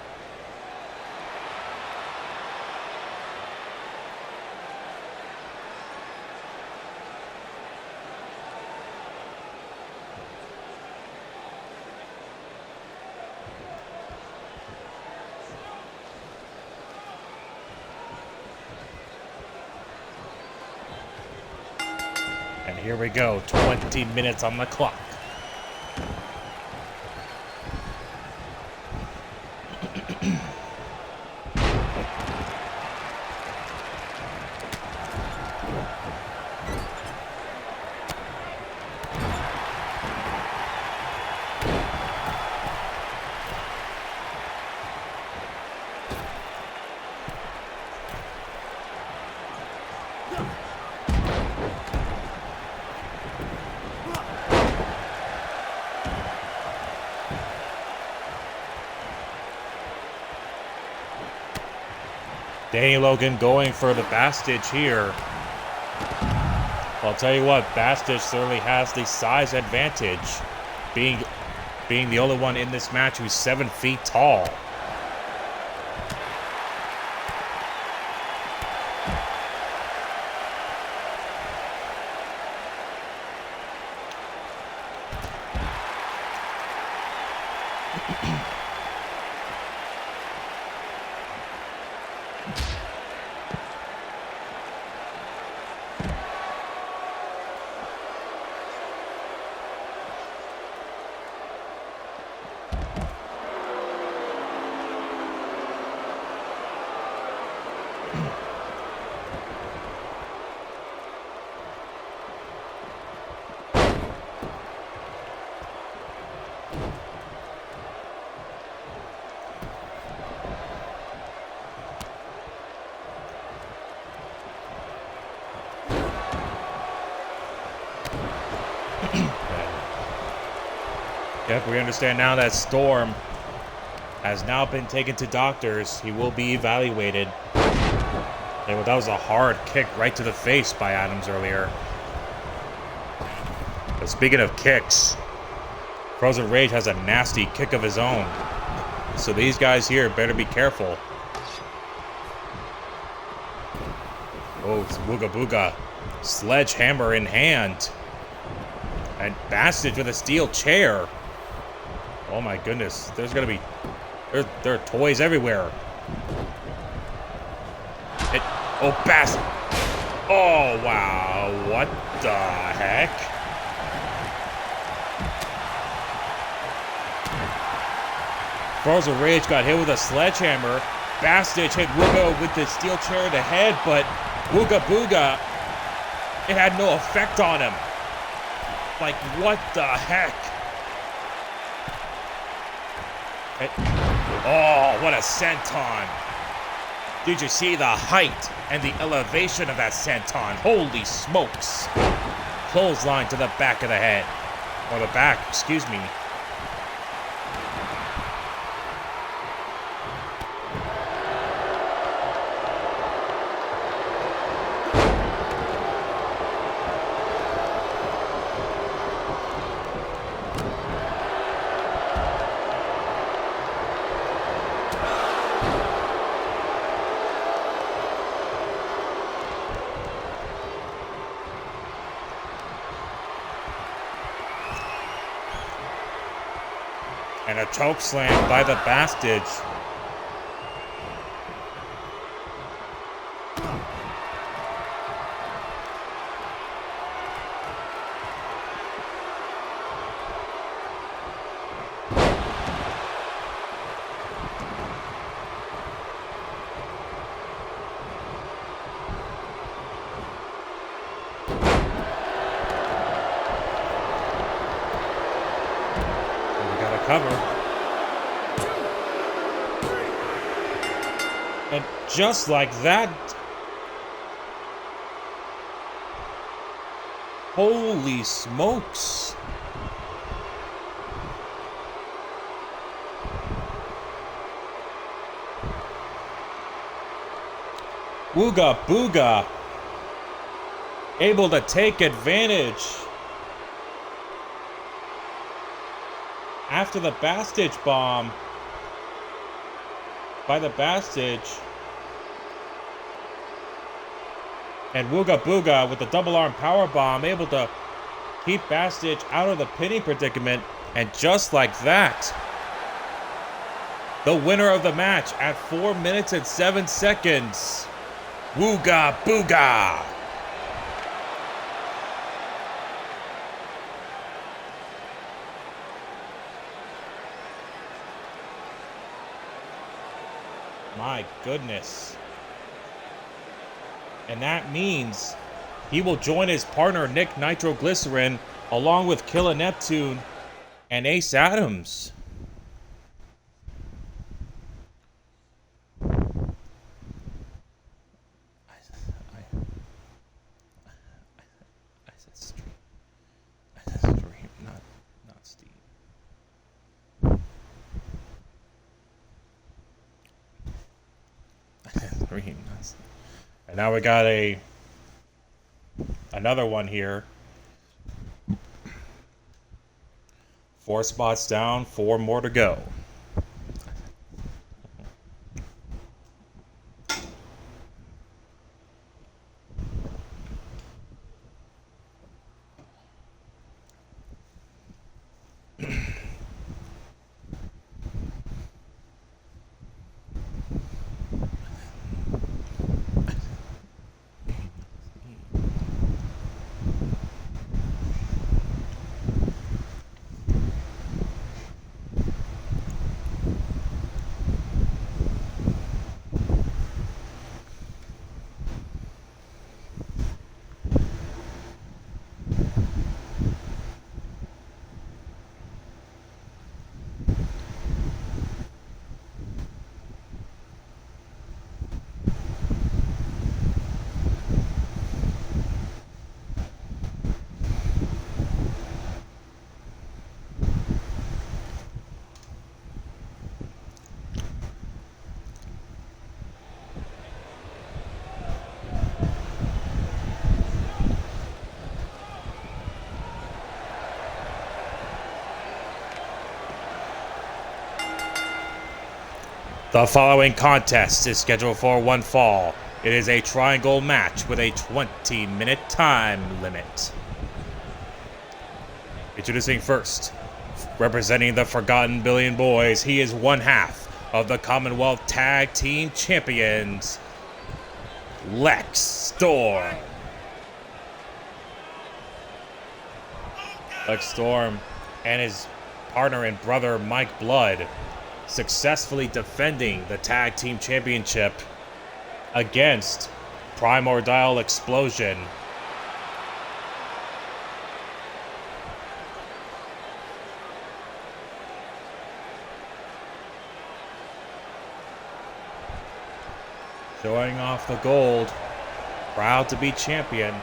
A: And here we go, 20 minutes on the clock. Danny Logan going for the Bastich here. Well, I'll tell you what, Bastich certainly has the size advantage, being the only one in this match who's 7 feet tall. Yep, we understand now that Storm has now been taken to doctors. He will be evaluated. And that was a hard kick right to the face by Adams earlier. But speaking of kicks, Frozen Rage has a nasty kick of his own. So these guys here better be careful. Oh, it's Wooga Booga. Sledgehammer in hand. And Bastage with a steel chair. Oh my goodness. There's gonna be... There are toys everywhere. Oh, Bastage. Oh, wow. What the heck? Frozen Rage got hit with a sledgehammer. Bastage hit Wooga with the steel chair in the head, but Wooga Booga, it had no effect on him. Like, what the heck? Oh, what a senton. Did you see the height and the elevation of that senton? Holy smokes. Clothesline to the back of the head. Or the back, excuse me. And a choke slam by the Bastage. Cover. And just like that, holy smokes. Wooga Booga able to take advantage. After the Bastage bomb by the Bastage, and Wooga Booga with the double arm power bomb able to keep Bastage out of the pinning predicament, and just like that, the winner of the match at 4 minutes and 7 seconds, Wooga Booga. My goodness. And that means he will join his partner Nick Nitroglycerin along with Killer Neptune and Ace Adams. I said stream. I said stream, not Steve. And now we got another one here. 4 spots down, 4 more to go. The following contest is scheduled for one fall. It is a triangle match with a 20-minute time limit. Introducing first, representing the Forgotten Billion Boys, he is one half of the Commonwealth Tag Team Champions, Lex Storm. Lex Storm and his partner and brother Mike Blood successfully defending the Tag Team Championship against Primordial Explosion. Showing off the gold, proud to be champion.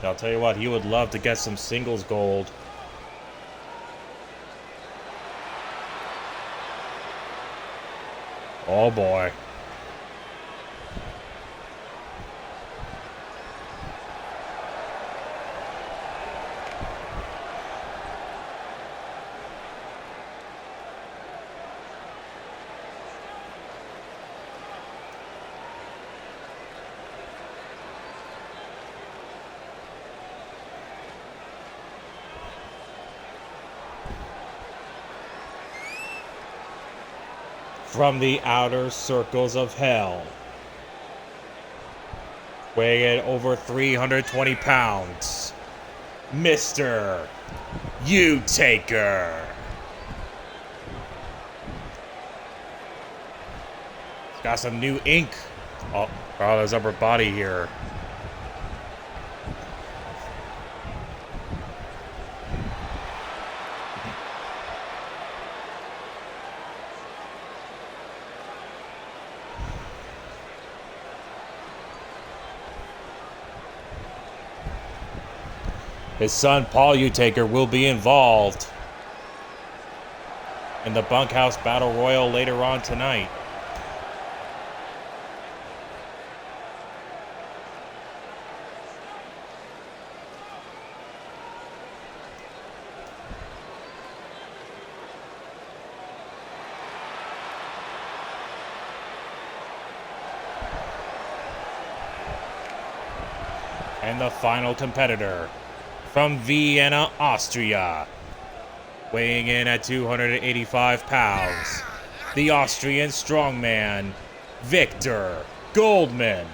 A: I'll tell you what, he would love to get some singles gold. Oh boy. From the outer circles of hell, weighing over 320 pounds, Mr. U-Taker. He's got some new ink on his upper body here. His son, Paul U-Taker, will be involved in the Bunkhouse Battle Royal later on tonight. And the final competitor, from Vienna, Austria, weighing in at 285 pounds, the Austrian strongman, Victor Goldman.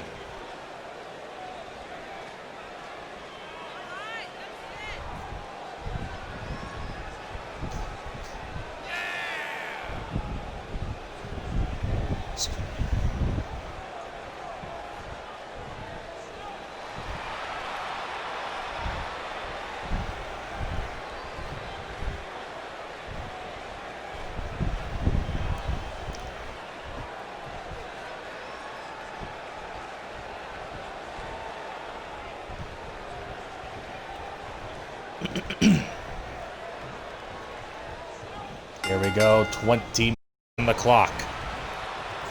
A: Here we go, 20 on the clock.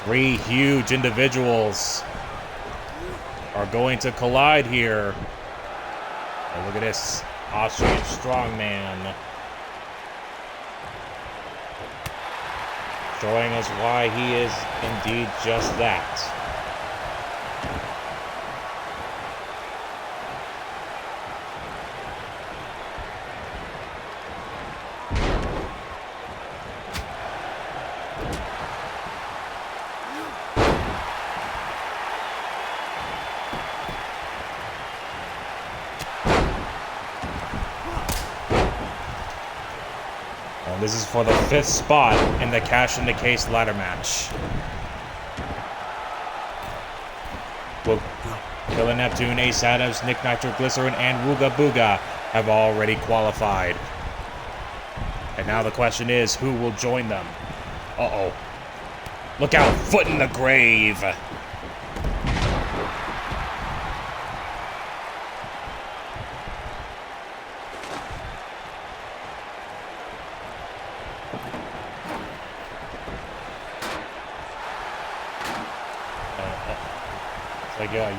A: Three huge individuals are going to collide here. And look at this Austrian strongman, showing us why he is indeed just that. This is for the 5th spot in the Cash in the Case ladder match. Well, Killer Neptune, Ace Adams, Nick Nitroglycerin, and Wooga Booga have already qualified. And now the question is, who will join them? Uh-oh. Look out, foot in the grave.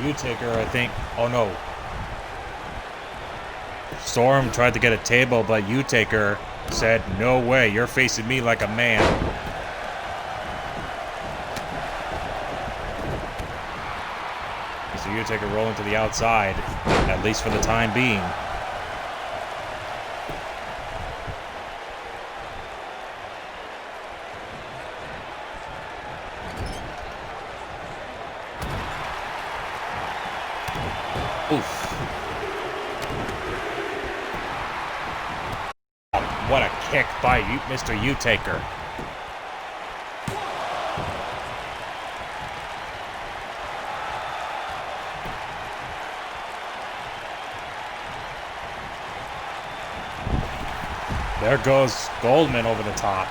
A: U-Taker, I think. Oh no. Storm tried to get a table, but U-Taker said, "No way, you're facing me like a man." So Undertaker rolling to the outside, at least for the time being. Oof. What a kick by Mr. U-Taker. There goes Goldman over the top.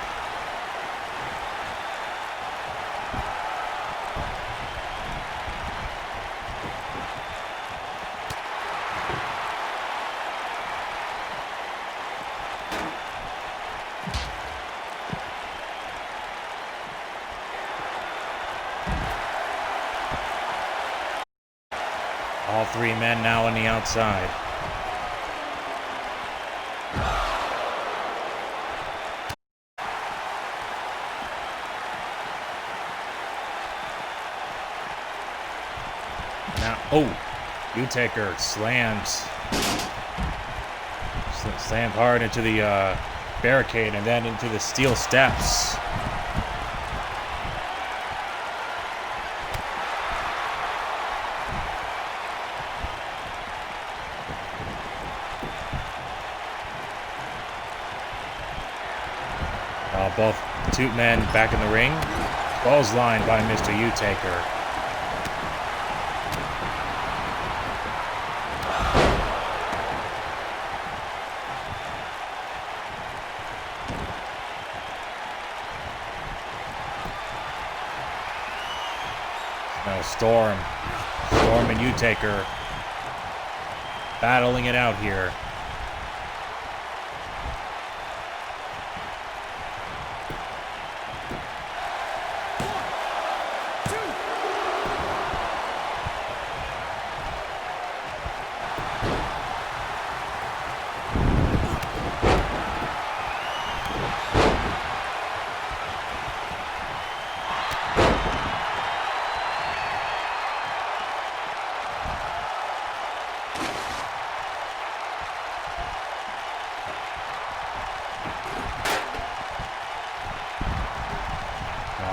A: All three men now on the outside. Now, oh, U-Taker slammed hard into the barricade and then into the steel steps. Both two men back in the ring. Clothesline by Mr. U-Taker. Now Storm and U-Taker battling it out here.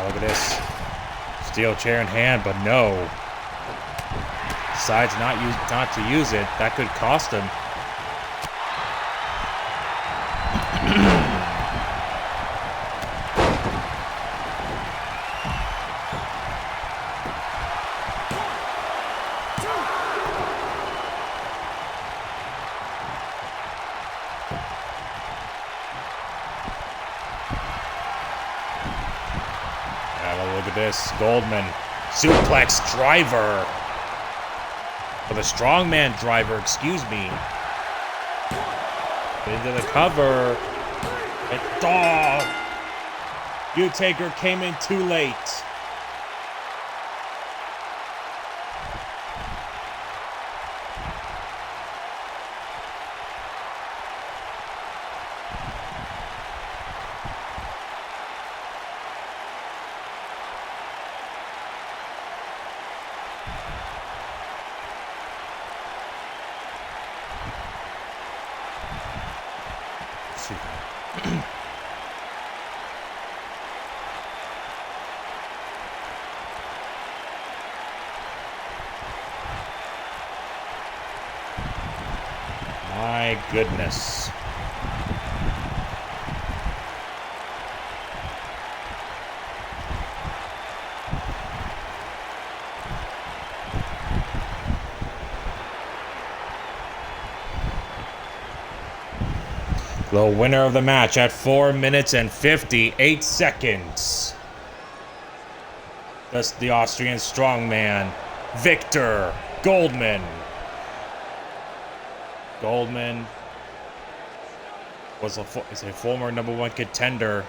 A: Look at this. Steel chair in hand, but no. Decides not to use it. That could cost him. Look at this. Goldman. Suplex driver. Or the strongman driver, excuse me. Into the cover. And U-Taker came in too late. My goodness. The winner of the match at 4 minutes and 58 seconds. That's the Austrian strongman, Victor Goldman. Goldman is a former #1 contender.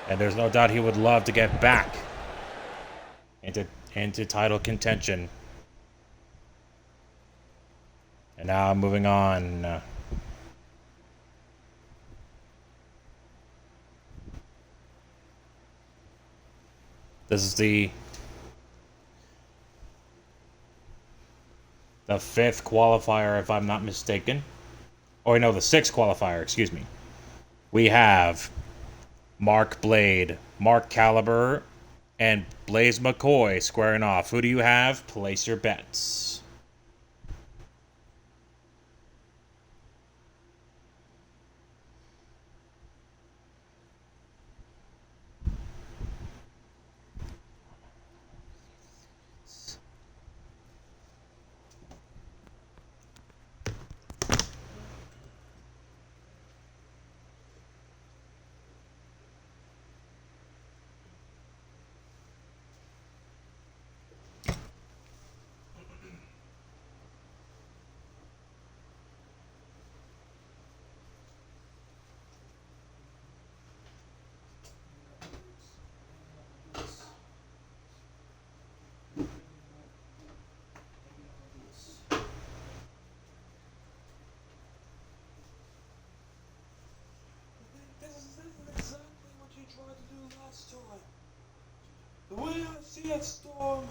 A: And there's no doubt he would love to get back into title contention. Now moving on. This is the fifth qualifier, if I'm not mistaken. Or no, the sixth qualifier, excuse me. We have Mark Blade, Mark Caliber, and Blaze McCoy squaring off. Who do you have? Place your bets.
B: The way I see it, Storm,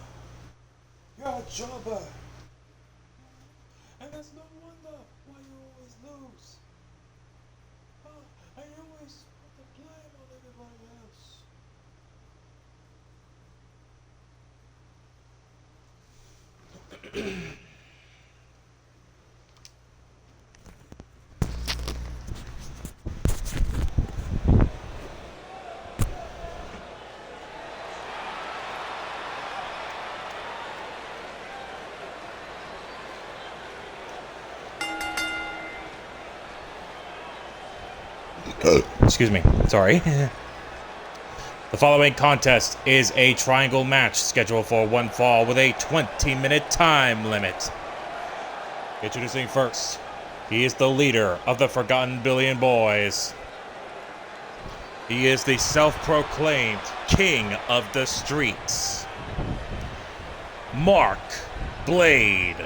B: you're a jobber. And that's no wonder why you always lose. And you always put the blame on everybody else.
A: Excuse me. Sorry. The following contest is a triangle match scheduled for one fall with a 20-minute time limit. Introducing first, he is the leader of the Forgotten Billion Boys. He is the self-proclaimed king of the streets, Mark Blade.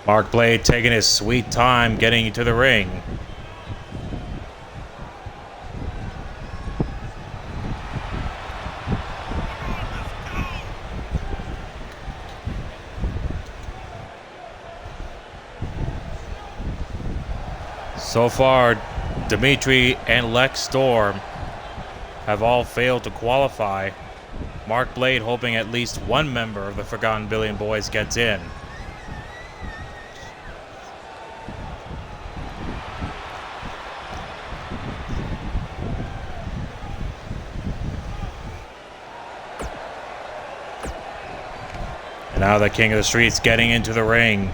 A: Mark Blade taking his sweet time getting to the ring. So far, Dimitri and Lex Storm have all failed to qualify. Mark Blade hoping at least one member of the Forgotten Billion Boys gets in. And now the King of the Streets getting into the ring,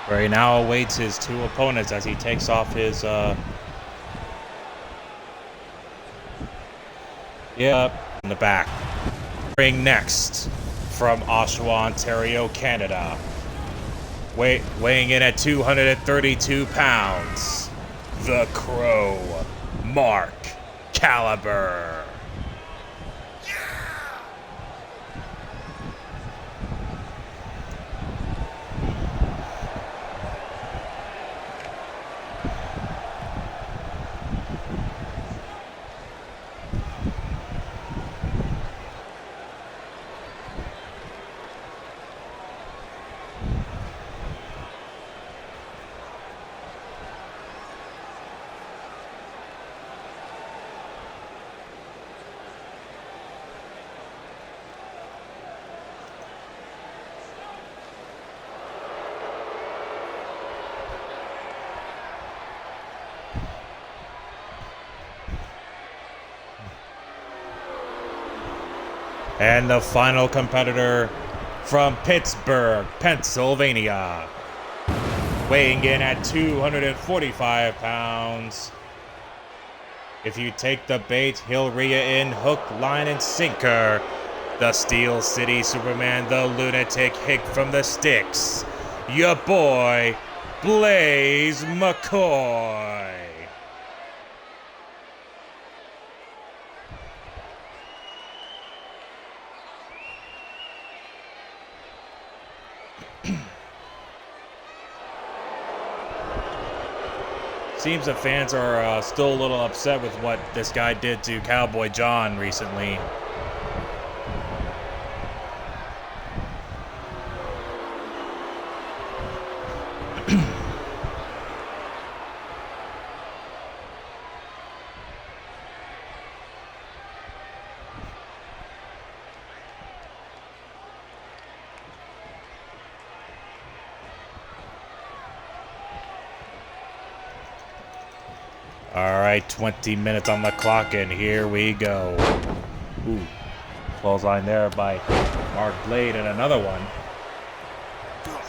A: where he now awaits his two opponents as he takes off his, in the back. Ring next from Oshawa, Ontario, Canada. Weighing in at 232 pounds, the Crow, Mark Caliber. And the final competitor from Pittsburgh, Pennsylvania, weighing in at 245 pounds. If you take the bait, he'll reel you in hook, line, and sinker. The Steel City Superman, the lunatic hick from the sticks, your boy, Blaze McCoy. Seems the fans are still a little upset with what this guy did to Cowboy John recently. All right, 20 minutes on the clock, and here we go. Ooh, clothesline there by Mark Blade, and another one.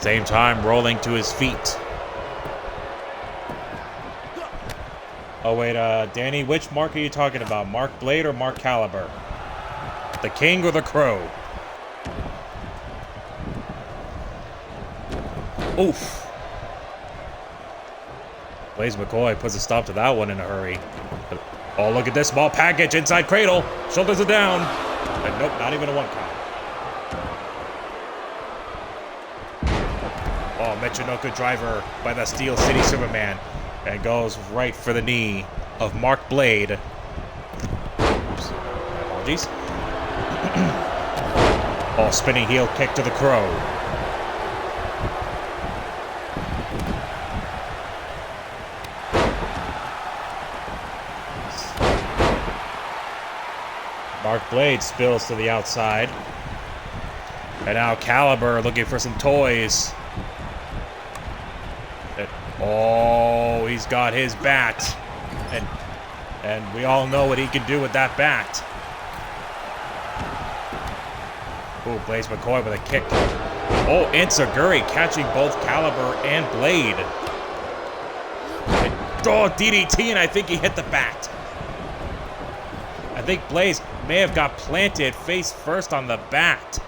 A: Same time, rolling to his feet. Oh wait, Danny, which Mark are you talking about? Mark Blade or Mark Caliber? The King or the Crow? Oof. Blaze McCoy puts a stop to that one in a hurry. Oh, look at this small package inside cradle. Shoulders are down. And nope, not even a 1 count. Oh, Michinoku driver by the Steel City Superman. And goes right for the knee of Mark Blade. Oops. Apologies. Oh, spinning heel kick to the Crow. Mark Blade spills to the outside. And now Caliber looking for some toys. Oh, he's got his bat. And we all know what he can do with that bat. Oh, Blaze McCoy with a kick. Oh, Enziguri catching both Caliber and Blade. And, oh, DDT, and I think he hit the bat. I think Blaze may have got planted face first on the bat.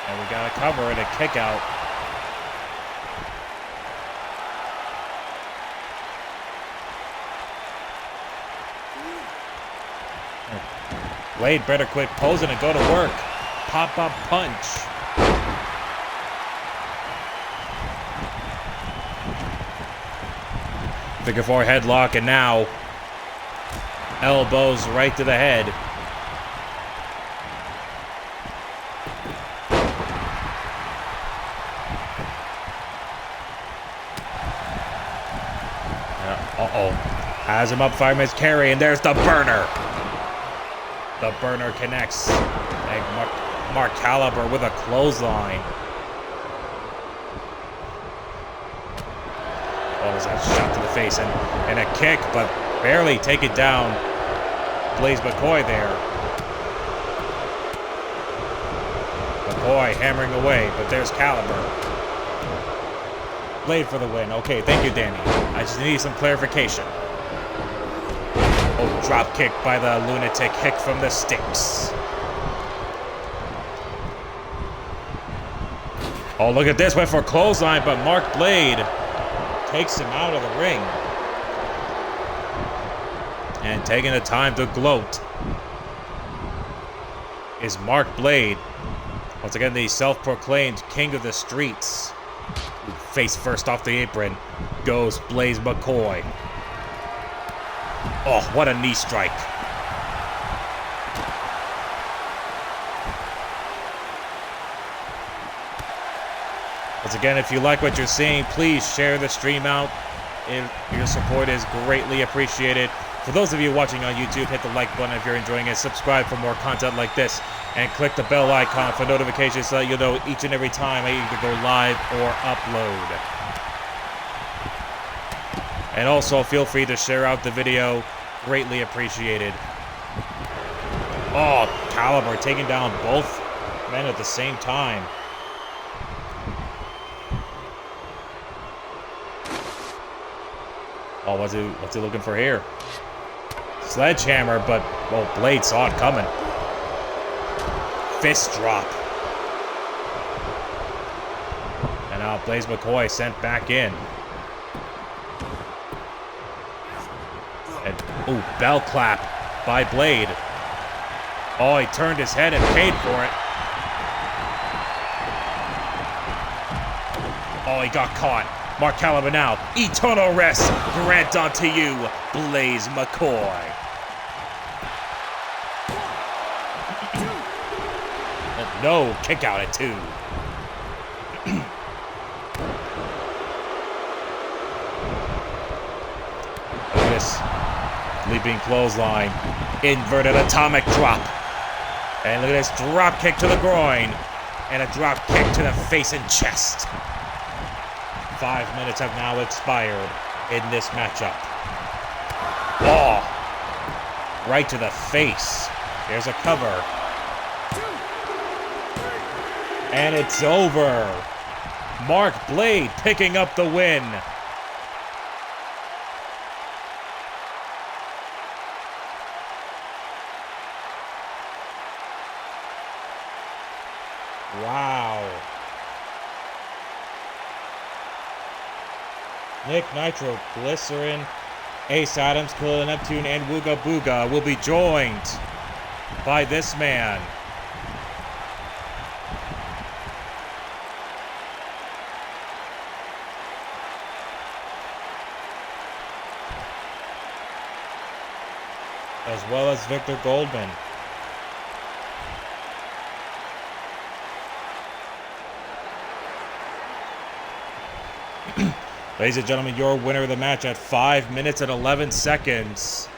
A: And we got a cover and a kick out. Blade better quit posing and go to work. Pop-up punch. Figure 4 headlock, and now elbows right to the head. Uh-oh. Has him up, fireman's carry, and there's the burner. The burner connects. And Mark Caliber with a clothesline. Oh, was that shot to the face and a kick, but barely take it down. Blaze McCoy there. McCoy hammering away, but there's Caliber. Blade for the win. Okay, thank you, Danny. I just need some clarification. Oh, drop kick by the lunatic Hick from the sticks. Oh, look at this. Went for a clothesline, but Mark Blade takes him out of the ring. And taking the time to gloat is Mark Blade. Once again, the self-proclaimed king of the streets. Face first off the apron goes Blaze McCoy. Oh, what a knee strike. Once again, if you like what you're seeing, please share the stream out. Your support is greatly appreciated. For those of you watching on YouTube, hit the like button if you're enjoying it. Subscribe for more content like this. And click the bell icon for notifications so that you'll know each and every time I either go live or upload. And also, feel free to share out the video. Greatly appreciated. Oh, Caliber taking down both men at the same time. Oh, what's he looking for here? sledgehammer, but, well, Blade saw it coming. Fist drop. And now Blaze McCoy sent back in. And, ooh, bell clap by Blade. Oh, he turned his head and paid for it. Oh, he got caught. Mark Caliber now. Eternal rest grant unto you, Blaze McCoy. No, kick out at 2. Look at this. Leaping clothesline. Inverted atomic drop. And look at this drop kick to the groin. And a drop kick to the face and chest. 5 minutes have now expired in this matchup. Oh! Right to the face. There's a cover. And it's over. Mark Blade picking up the win. Wow. Nick Nitro, Glycerin, Ace Adams, Killer Neptune, and Wooga Booga will be joined by this man. As well as Victor Goldman. Ladies and gentlemen, your winner of the match at 5 minutes and 11 seconds.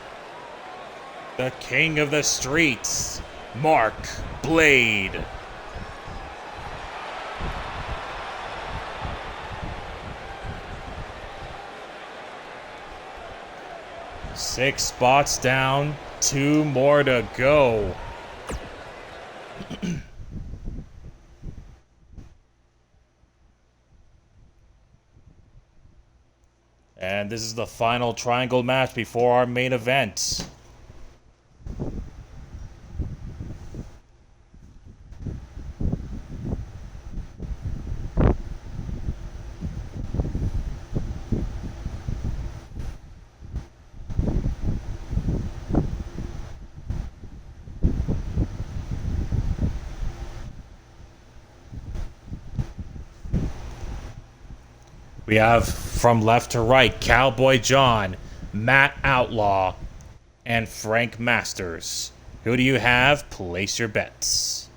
A: The king of the streets, Mark Blade. Six spots down, 2 more to go. And this is the final triangle match before our main event. We have from left to right, Cowboy John, Matt Outlaw, and Frank Masters. Who do you have? Place your bets.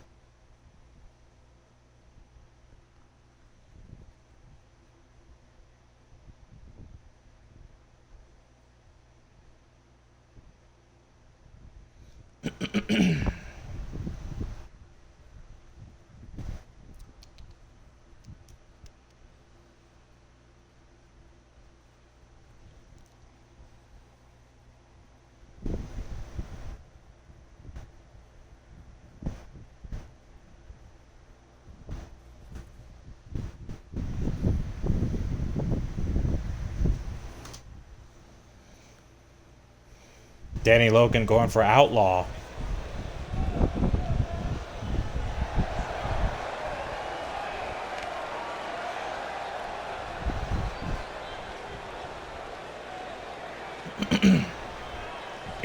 A: Danny Logan going for Outlaw.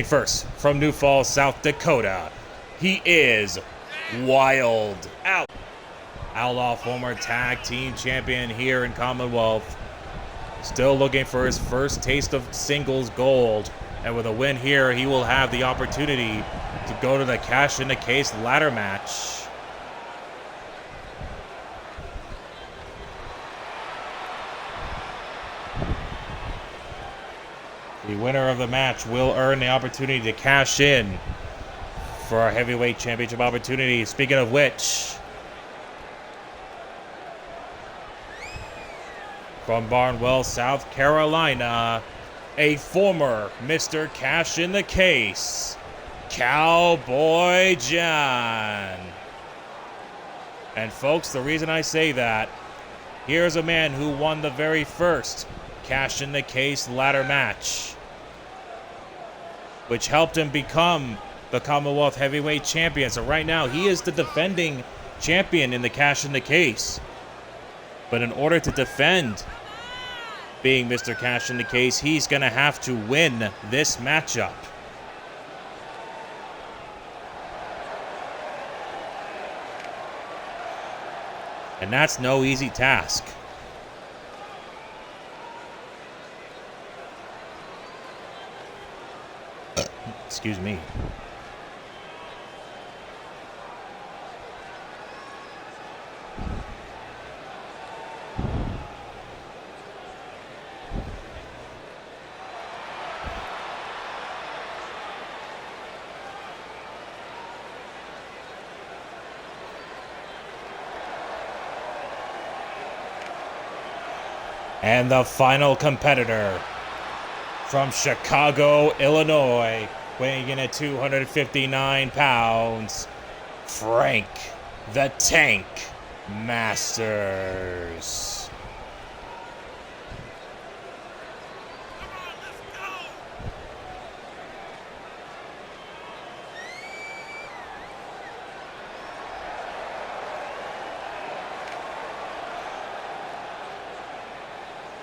A: First, from New Falls, South Dakota, he is Wild Out. Outlaw, former tag team champion here in Commonwealth. Still looking for his first taste of singles gold. And with a win here, he will have the opportunity to go to the Cash in the Case ladder match. The winner of the match will earn the opportunity to cash in for our heavyweight championship opportunity. Speaking of which, from Barnwell, South Carolina, a former Mr. Cash in the Case, Cowboy John. And folks, the reason I say that, here's a man who won the very first Cash in the Case ladder match. which helped him become the Commonwealth Heavyweight Champion. So right now, he is the defending champion in the Cash in the Case. But in order to defend being Mr. Cash in the Case, he's going to have to win this matchup. And that's no easy task. Excuse me. And the final competitor from Chicago, Illinois, weighing in at 259 pounds, Frank the Tank Masters.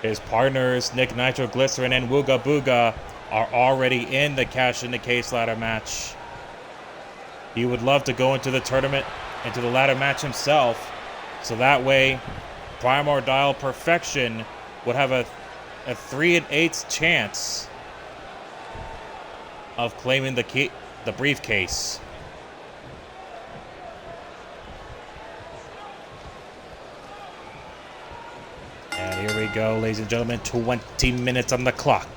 A: His partners, Nick Nitroglycerin and Wooga Booga, are already in the Cash in the Case ladder match. He would love to go into the tournament, into the ladder match himself, so that way Primordial Perfection would have a 3 1/8 chance of claiming the briefcase. And here we go, ladies and gentlemen, 20 minutes on the clock.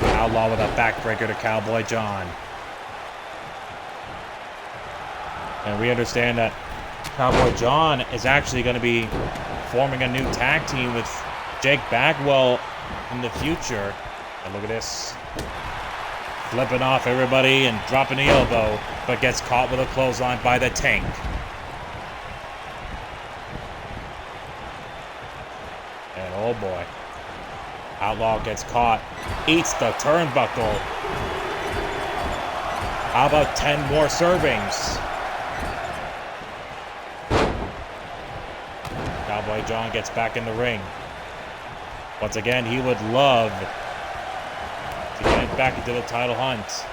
A: Outlaw with a backbreaker to Cowboy John. And we understand that Cowboy John is actually going to be forming a new tag team with Jake Bagwell in the future. And look at this. Flipping off everybody and dropping the elbow, but gets caught with a clothesline by the Tank. And oh boy. Outlaw gets caught, eats the turnbuckle. How about 10 more servings? Cowboy John gets back in the ring. Once again, he would love to get back into the title hunt.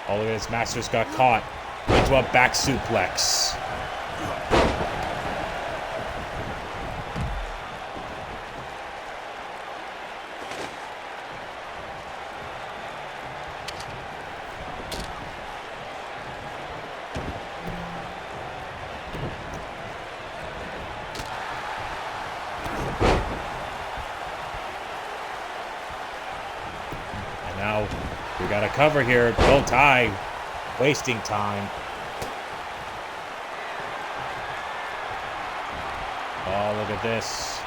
A: Oh, look at this, Masters got caught into a back suplex. Now, we got a cover here. Don't tie. Wasting time. Oh, look at this.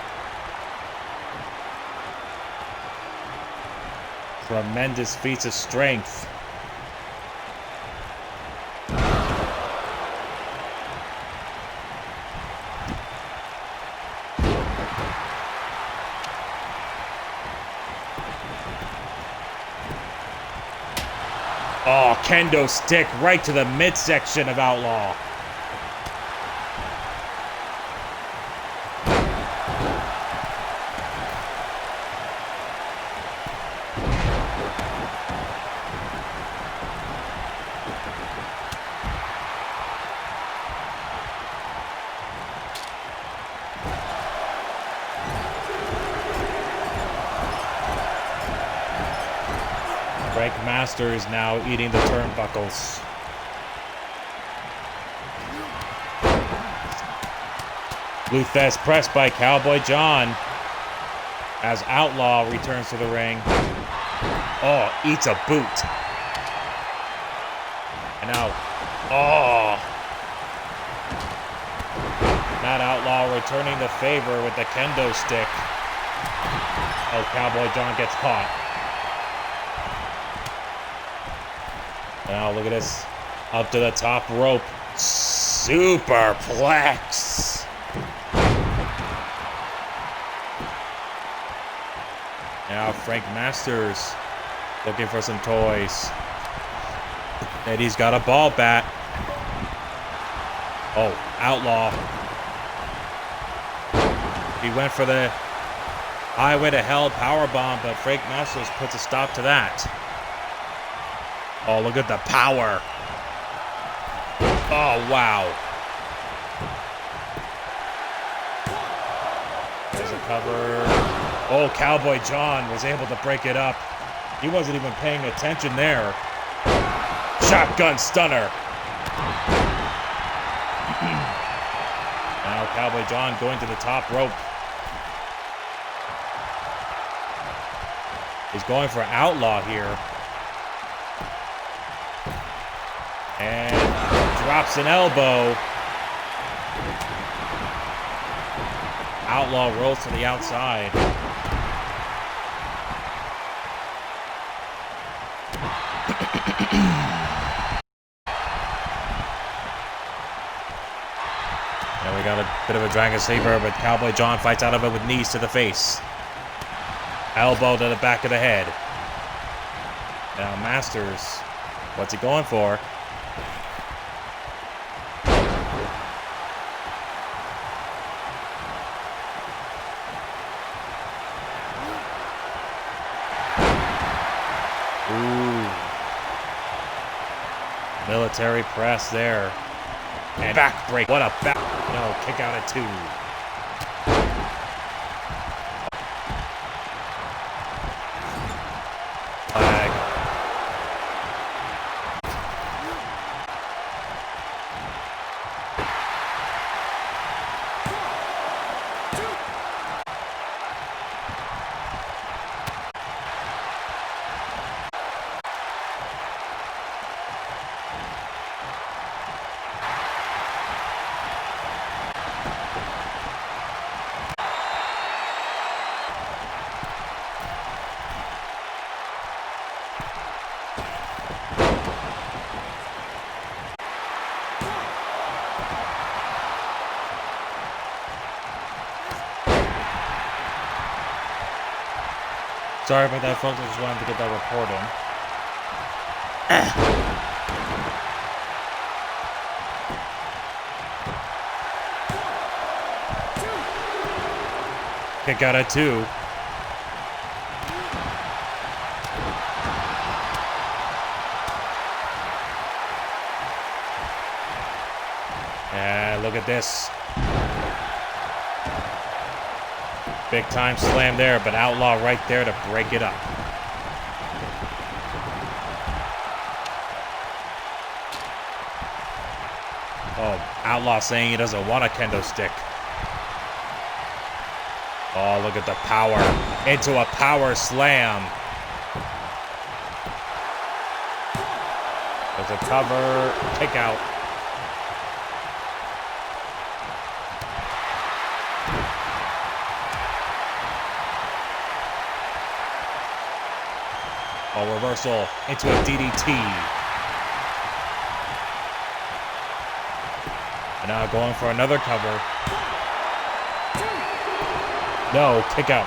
A: Tremendous feats of strength. Oh, kendo stick right to the midsection of Outlaw. Frank Masters now eating the turnbuckles. Blue Fest pressed by Cowboy John as Outlaw returns to the ring. Oh, eats a boot. And now, oh. Matt Outlaw returning the favor with the kendo stick. Oh, Cowboy John gets caught. Now look at this. Up to the top rope. Superplex. Now Frank Masters looking for some toys. Eddie's got a ball bat. Oh, Outlaw. He went for the Highway to Hell powerbomb, but Frank Masters puts a stop to that. Oh, look at the power. Oh, wow. There's a cover. Oh, Cowboy John was able to break it up. He wasn't even paying attention there. Shotgun stunner. Now Cowboy John going to the top rope. He's going for Outlaw here. And drops an elbow. Outlaw rolls to the outside. Now we got a bit of a Dragon Saber, but Cowboy John fights out of it with knees to the face. Elbow to the back of the head. Now Masters, what's he going for? Ooh. Military press there. And back break. What a back. No, kick out at 2. Flag. Sorry about that, folks. I just wanted to get that report in. Kick out at 2. And look at this. Big time slam there, but Outlaw right there to break it up. Oh, Outlaw saying he doesn't want a kendo stick. Oh, look at the power. Into a power slam. There's a cover. Kick out. Oh, reversal into a DDT. And now going for another cover. No, kick out.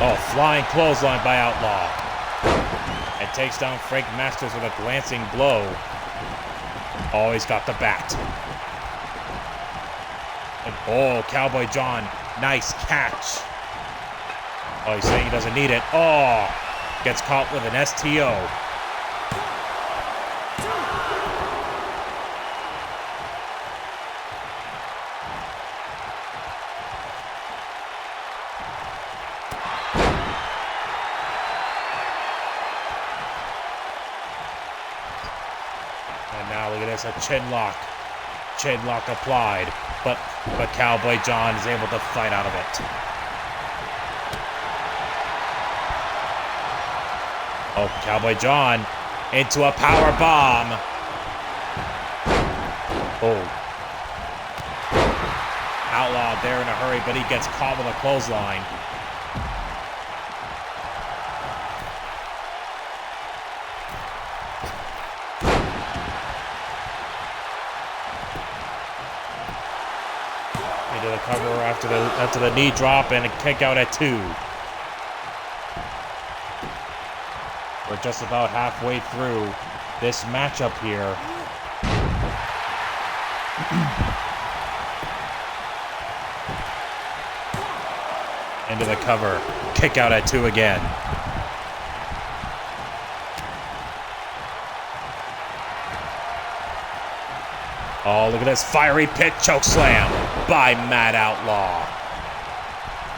A: Oh, flying clothesline by Outlaw. And takes down Frank Masters with a glancing blow. Oh, he's got the bat. And oh, Cowboy John, nice catch. Oh, he's saying he doesn't need it. Oh, gets caught with an STO. And now look at this, a chin lock. Chin lock applied, but Cowboy John is able to fight out of it. Oh, Cowboy John into a power bomb. Oh. Outlaw there in a hurry, but he gets caught with a clothesline. Into the cover after the knee drop and a kick out at 2. We're just about halfway through this matchup here. Into the cover. Kick out at 2 again. Oh, look at this fiery pit choke slam by Mad Outlaw.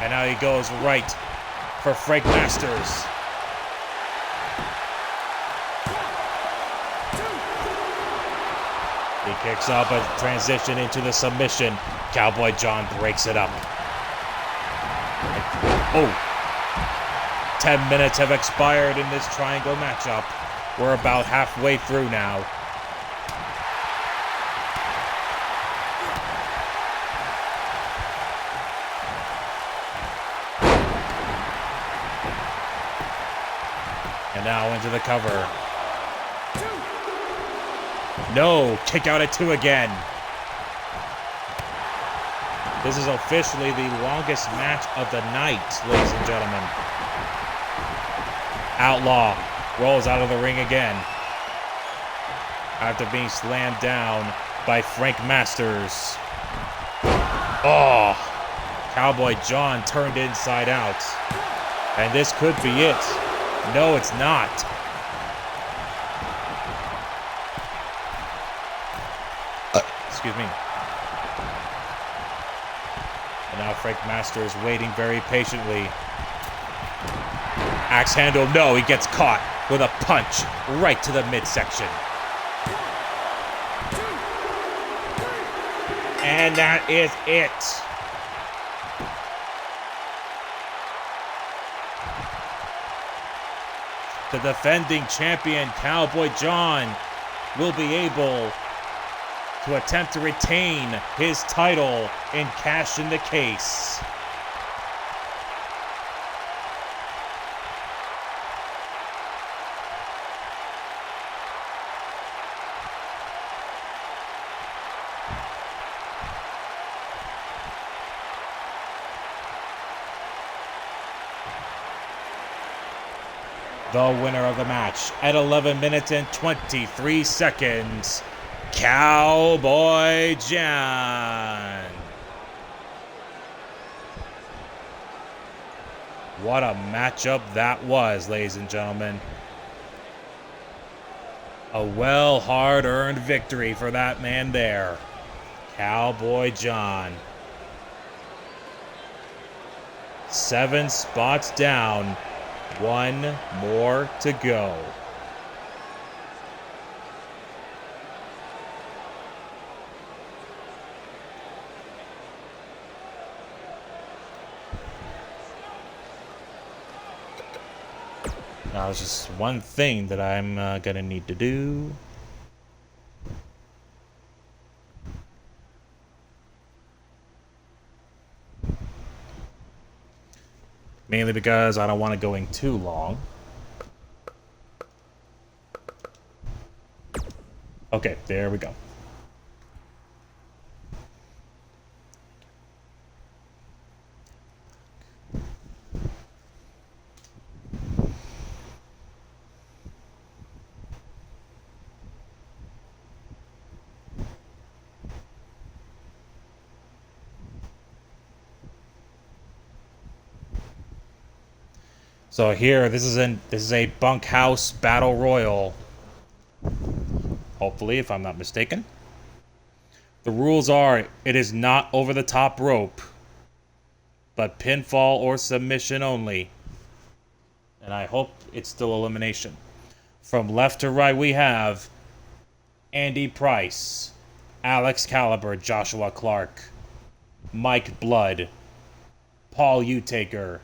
A: And now he goes right for Frank Masters. He kicks up a transition into the submission. Cowboy John breaks it up. Oh, 10 minutes have expired in this triangle matchup. We're about halfway through now. And now into the cover. No, kick out at 2 again. This is officially the longest match of the night, ladies and gentlemen. Outlaw rolls out of the ring again after being slammed down by Frank Masters. Oh, Cowboy John turned inside out. And this could be it. No, it's not. Excuse me. And now Frank Masters waiting very patiently. Axe handle, no, he gets caught with a punch right to the midsection. And that is it. The defending champion, Cowboy John, will be able to attempt to retain his title and cash in the case. The winner of the match at 11 minutes and 23 seconds, Cowboy John. What a matchup that was, ladies and gentlemen. A well hard-earned victory for that man there, Cowboy John. 7 spots down. 1 more to go. Now, there's just one thing that I'm gonna need to do. Mainly because I don't want it going too long. Okay, there we go. So here, this is a bunkhouse battle royal. Hopefully, if I'm not mistaken. The rules are, it is not over the top rope, but pinfall or submission only. And I hope it's still elimination. From left to right, we have Andy Price, Alex Caliber, Joshua Clark, Mike Blood, Paul Utaker,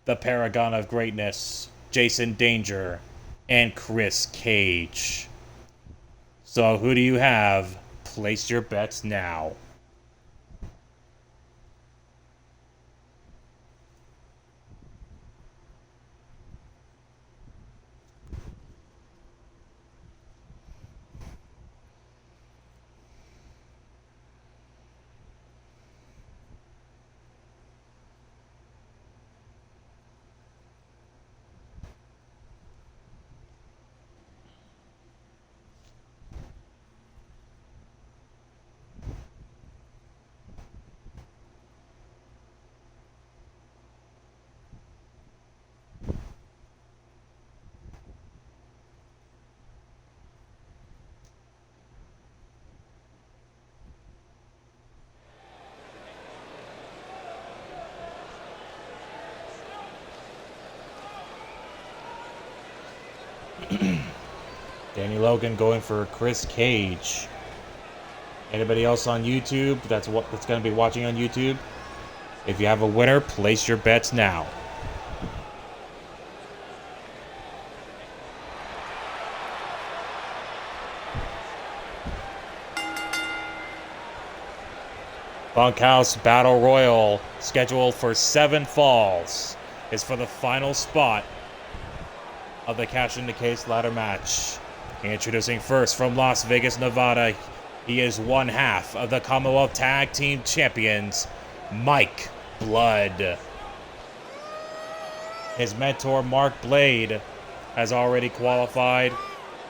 A: the Paragon of Greatness, Jason Danger, and Chris Cage. So who do you have? Place your bets now. Danny Logan going for Chris Cage. Anybody else on YouTube that's going to be watching on YouTube? If you have a winner, place your bets now. Bunkhouse Battle Royal, scheduled for 7 falls, is for the final spot of the Cash in the Case ladder match. Introducing first from Las Vegas, Nevada, he is one half of the Commonwealth Tag Team Champions, Mike Blood. His mentor, Mark Blade, has already qualified.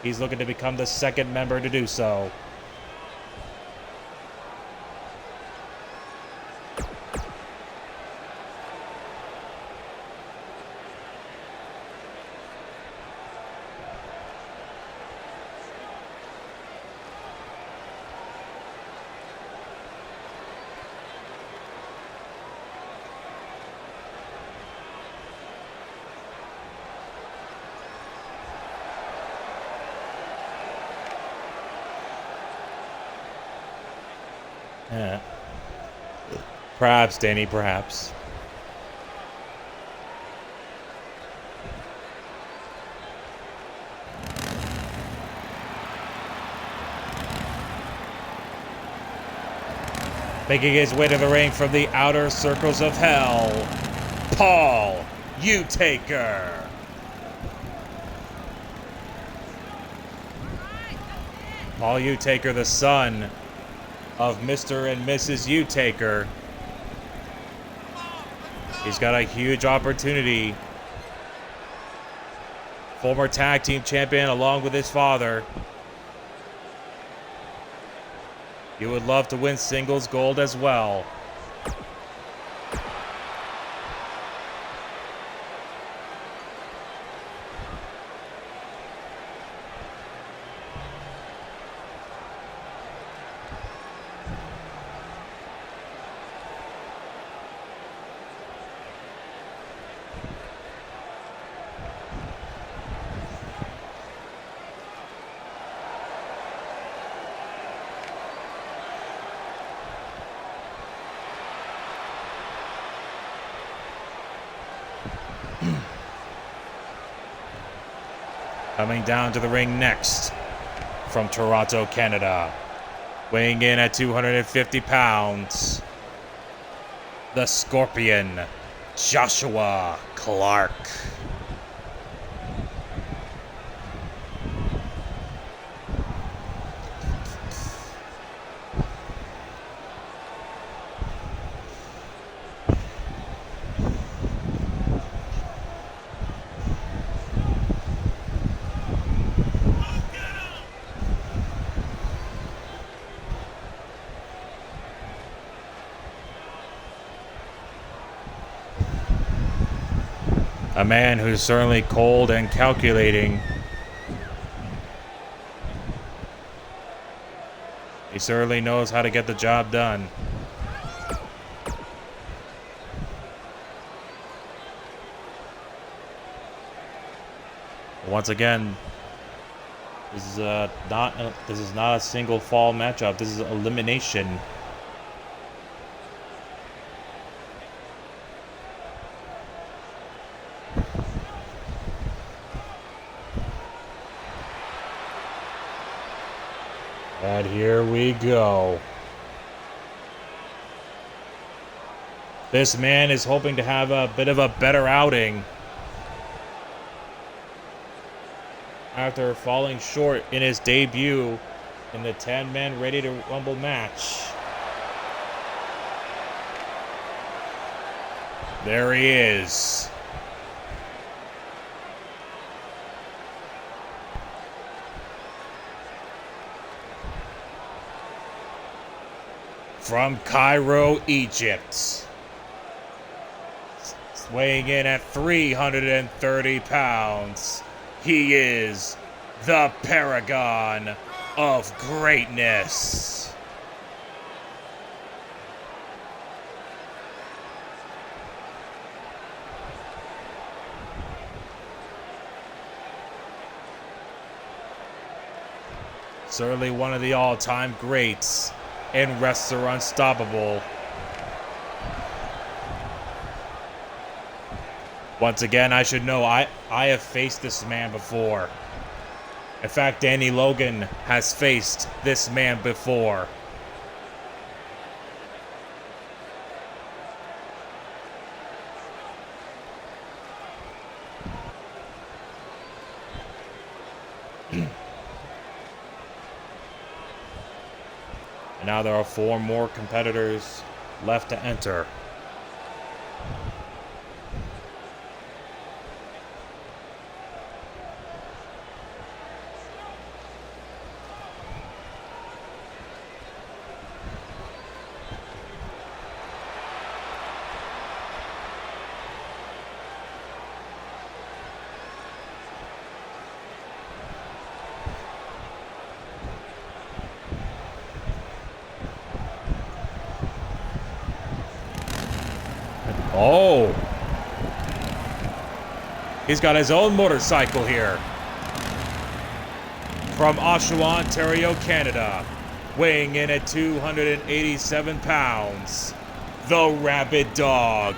A: He's looking to become the second member to do so. Yeah. Perhaps, Danny, perhaps. Making his way to the ring from the outer circles of hell, Paul Utaker. Paul Utaker, the son of Mr. and Mrs. Utaker. He's got a huge opportunity. Former tag team champion along with his father. He would love to win singles gold as well. Coming down to the ring next, from Toronto, Canada, weighing in at 250 pounds, the Scorpion, Joshua Clark. A man who's certainly cold and calculating. He certainly knows how to get the job done. Once again, This is not a single fall matchup. This is elimination. And here we go. This man is hoping to have a bit of a better outing after falling short in his debut in the 10-man Ready to Rumble match. There he is. From Cairo, Egypt. Weighing in at 330 pounds. He is the paragon of greatness. Certainly one of the all-time greats in Wrestler Unstoppable. Once again, I should know, I have faced this man before. In fact, Danny Logan has faced this man before. And now there are 4 more competitors left to enter. Oh! He's got his own motorcycle here. From Oshawa, Ontario, Canada. Weighing in at 287 pounds. The Rabid Dog,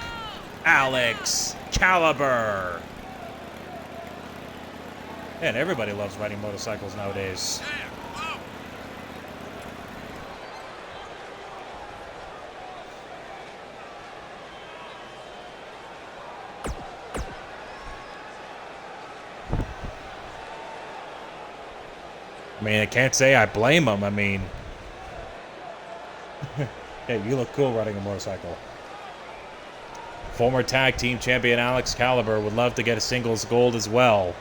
A: Alex Caliber. Man, everybody loves riding motorcycles nowadays. I mean, I can't say I blame him. I mean, hey, you look cool riding a motorcycle. Former tag team champion Alex Caliber would love to get a singles gold as well.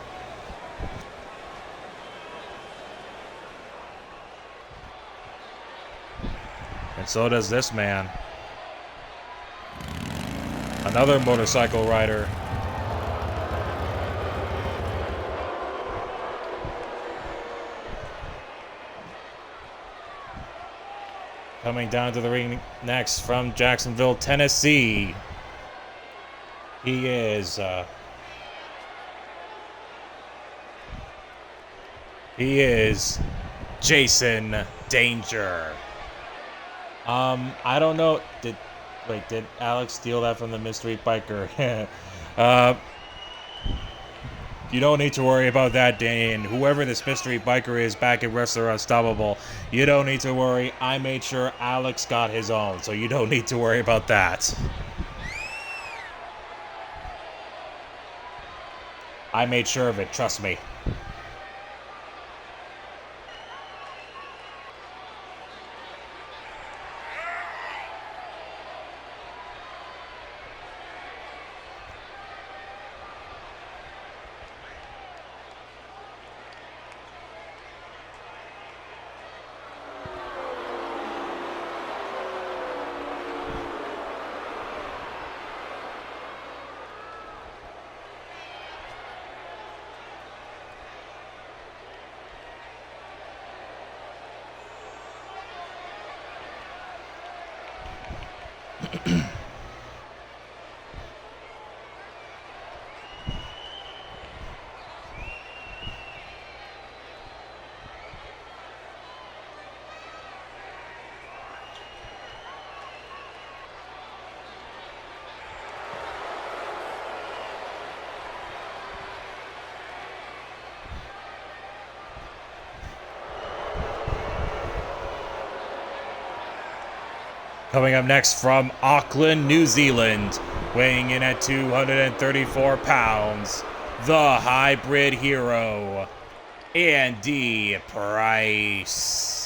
A: And so does this man. Another motorcycle rider. Coming down to the ring next from Jacksonville, Tennessee. He is Jason Danger. I don't know. Did Alex steal that from the mystery biker? You don't need to worry about that, Danny. And whoever this mystery biker is back at Wrestler Unstoppable, you don't need to worry. I made sure Alex got his own, so you don't need to worry about that. I made sure of it, trust me. Coming up next from Auckland, New Zealand, weighing in at 234 pounds, the hybrid hero, Andy Price.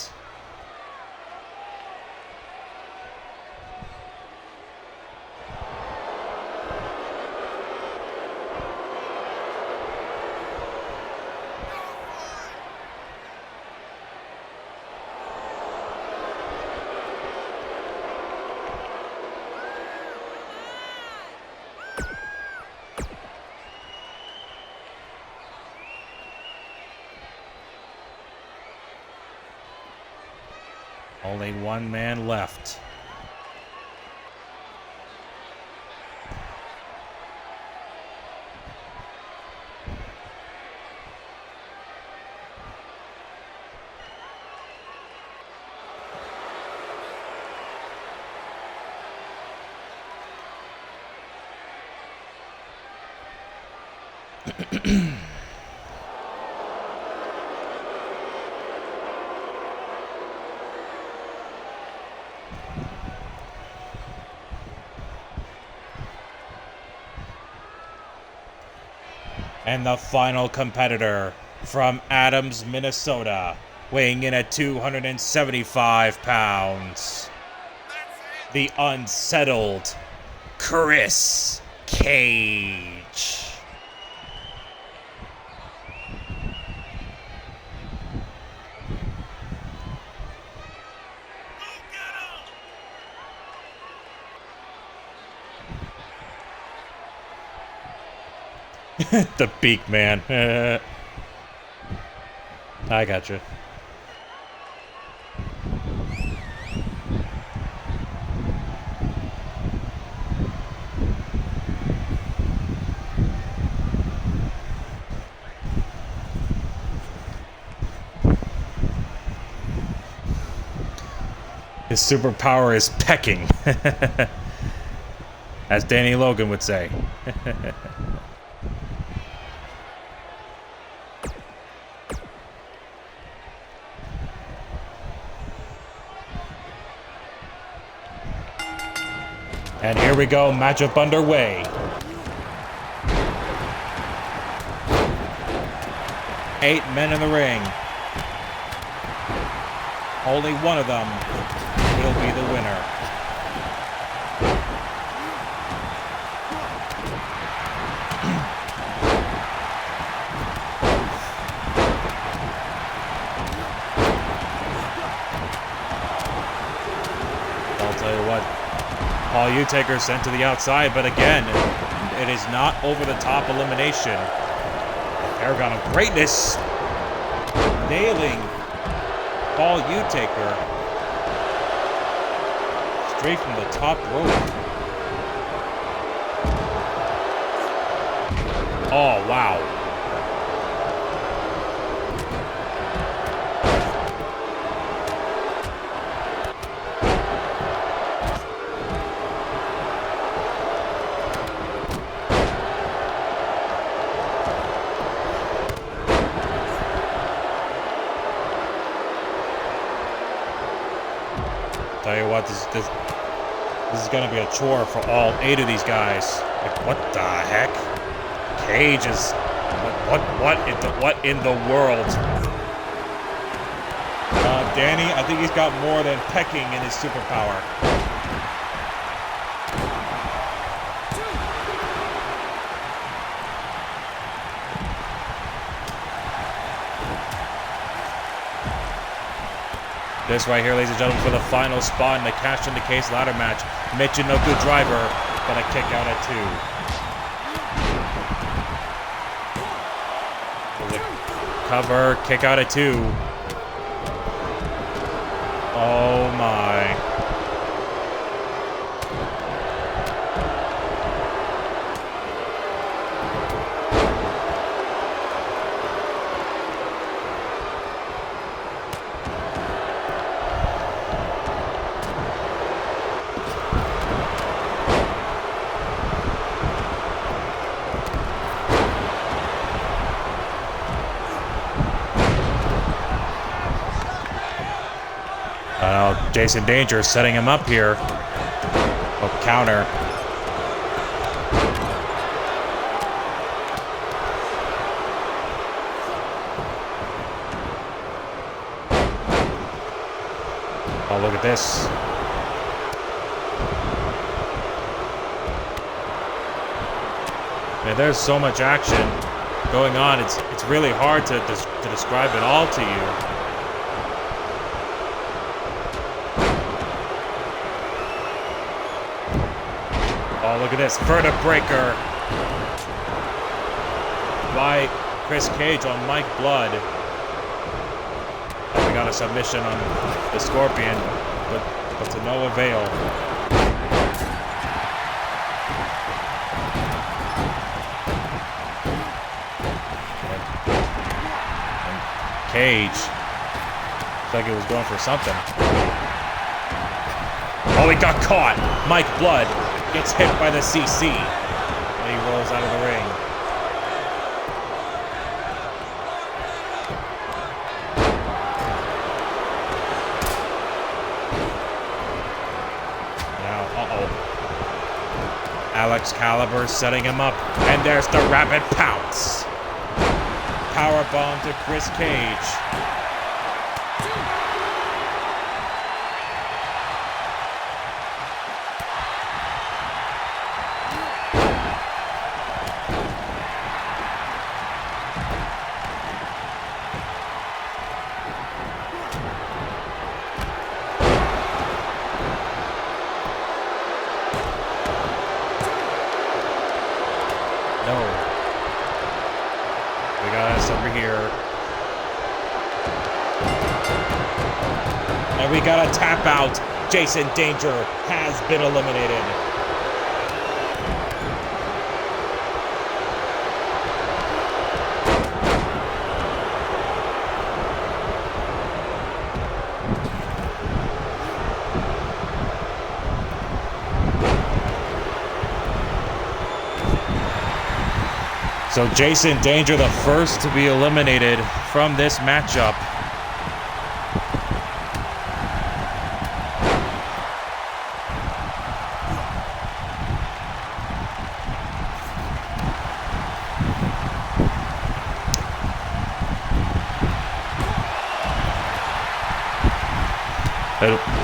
A: Only one man left. And the final competitor from Adams, Minnesota, weighing in at 275 pounds, the unsettled Chris Cage. The beak man. I gotcha. His superpower is pecking, as Danny Logan would say. And here we go, matchup underway. 8 men in the ring. Only one of them will be the winner. I'll tell you what. Paul Utaker sent to the outside, but again, it is not over-the-top elimination. Paragon of Greatness nailing Paul Utaker straight from the top rope. Oh, wow. Tell you what, this is gonna be a chore for all 8 of these guys. Like, what the heck? Cage is what in the world? Danny, I think he's got more than pecking in his superpower. This right here, ladies and gentlemen, for the final spot in the Cash in the Case ladder match. Michinoku Driver gonna kick out at 2. Cover, kick out at 2. Oh my. Jason Danger setting him up here. Oh, counter. Oh, look at this. Man, there's so much action going on. It's really hard to describe it all to you. Oh, look at this. Vertebreaker by Chris Cage on Mike Blood. Oh, we got a submission on the Scorpion, but to no avail. And Cage looked like it was going for something. Oh, he got caught. Mike Blood gets hit by the CC, and he rolls out of the ring. Alex Caliber setting him up, and there's the rapid pounce. Powerbomb to Chris Cage. And we got a tap out. Jason Danger has been eliminated. So Jason Danger, the first to be eliminated from this matchup.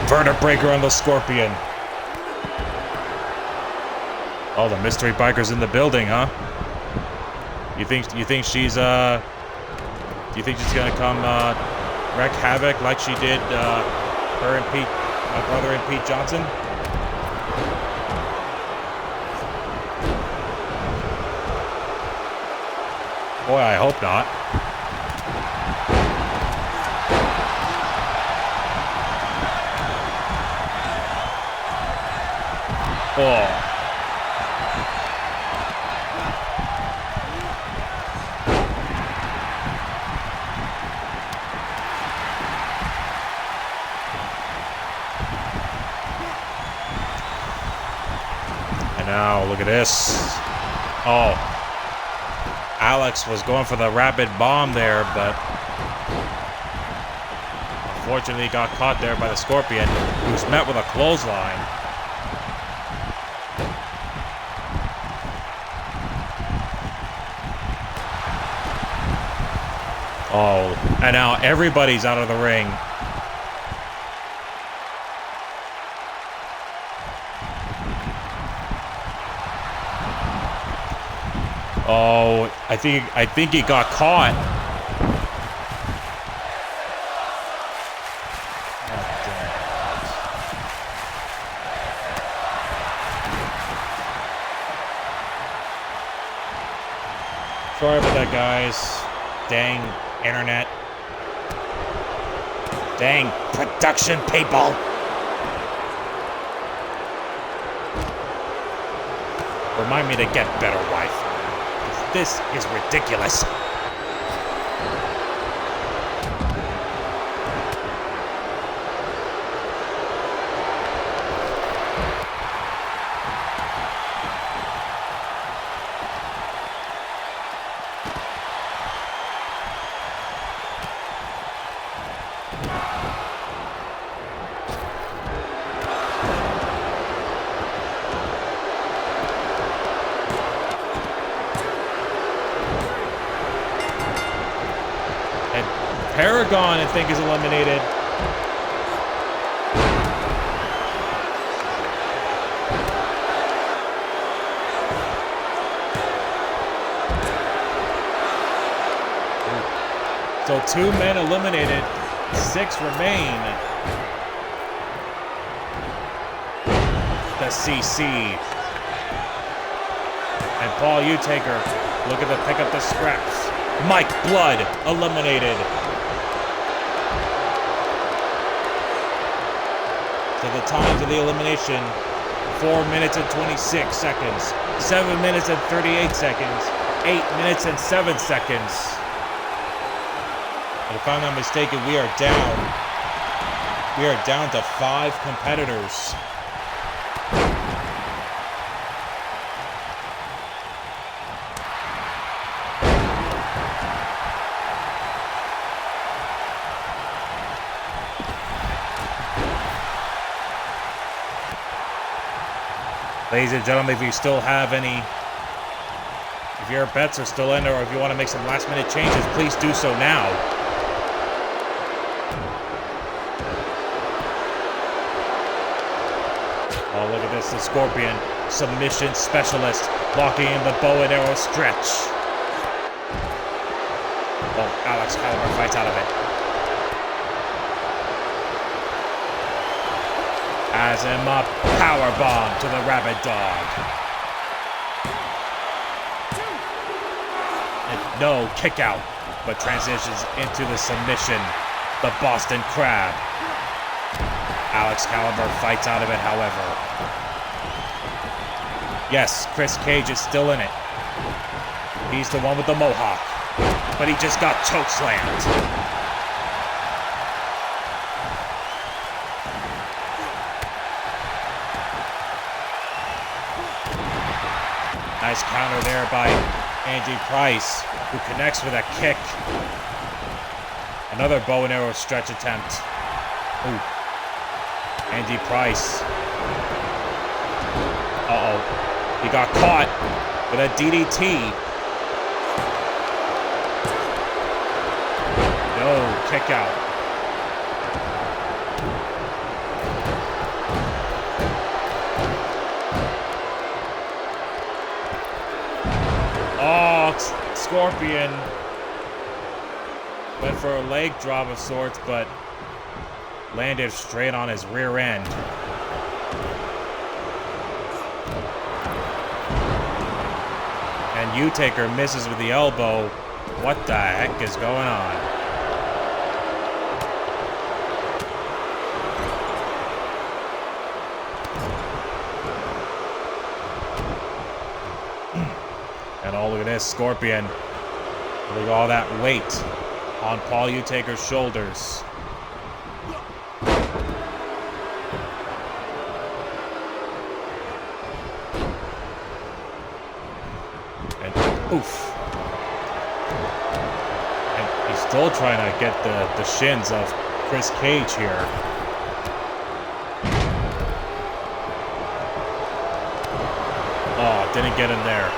A: Vertebreaker on the Scorpion. Oh, the mystery biker's in the building, huh? You think she's gonna come wreak havoc like she did her and Pete, my brother and Pete Johnson? Boy, I hope not. Oh. And now, look at this. Oh. Alex was going for the rapid bomb there, but unfortunately got caught there by the Scorpion, who's met with a clothesline. Oh, and now everybody's out of the ring. Oh, I think he got caught. Sorry about that, guys. Dang internet. Dang production people. Remind me to get better Wi-Fi. This is ridiculous. Paragon, I think, is eliminated. So 2 men eliminated, 6 remain. The CC. And Paul Utaker looking to pick up the scraps. Mike Blood eliminated. So the times of the elimination, 4 minutes and 26 seconds, 7 minutes and 38 seconds, 8 minutes and 7 seconds. And if I'm not mistaken, we are down to 5 competitors. Ladies and gentlemen, if you still have any, if your bets are still in, or if you want to make some last minute changes, please do so now. Oh, look at this, the Scorpion submission specialist locking in the bow and arrow stretch. Oh, Alex Caliber fights out of it. Has him up, powerbomb to the Rabid Dog. And no kick out, but transitions into the submission, the Boston Crab. Alex Caliber fights out of it, however. Yes, Chris Cage is still in it. He's the one with the mohawk, but he just got chokeslammed. Nice counter there by Andy Price, who connects with a kick. Another bow and arrow stretch attempt. Ooh. Andy Price. Uh-oh. He got caught with a DDT. No, kick out. Oh, Scorpion went for a leg drop of sorts, but landed straight on his rear end. And Utaker misses with the elbow. What the heck is going on? And oh, look at this, Scorpion. Look at all that weight on Paul Utaker's shoulders. And oof. And he's still trying to get the shins of Chris Cage here. Oh, didn't get in there.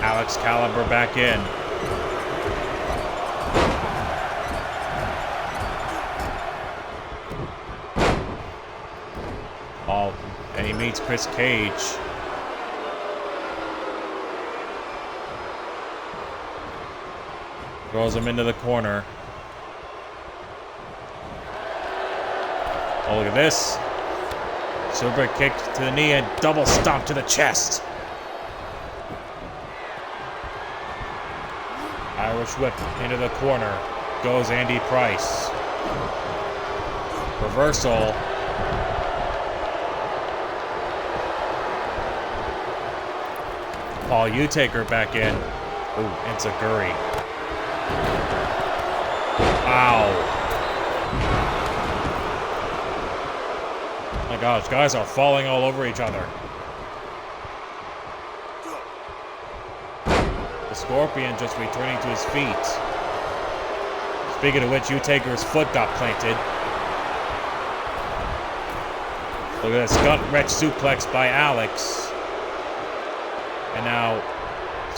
A: Alex Caliber back in. Oh, and he meets Chris Cage. Throws him into the corner. Oh, look at this. Super kick to the knee and double stomp to the chest. Irish whip into the corner. Goes Andy Price. Reversal. Paul Utaker back in. Ooh, Enziguri. Wow. My gosh, guys are falling all over each other. The Scorpion just returning to his feet. Speaking of which, Utaker's foot got planted. Look at this gut wrench suplex by Alex. And now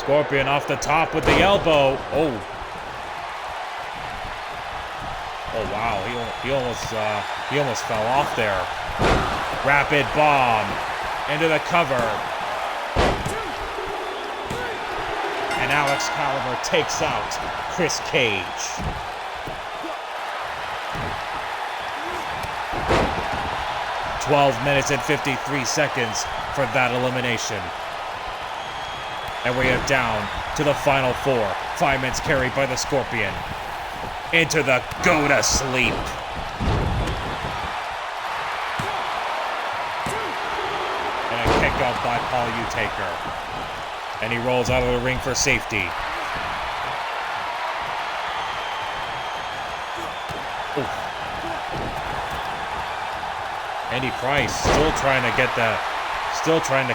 A: Scorpion off the top with the elbow. Oh. Oh wow, he almost fell off there. Rapid bomb into the cover. And Alex Caliber takes out Chris Cage. "12 minutes and 53 seconds for that elimination. And we are down to the final four. Fireman's carried by the Scorpion. Into the go to sleep. And a kick out by Paul Utaker. And he rolls out of the ring for safety. Oof. Andy Price still trying to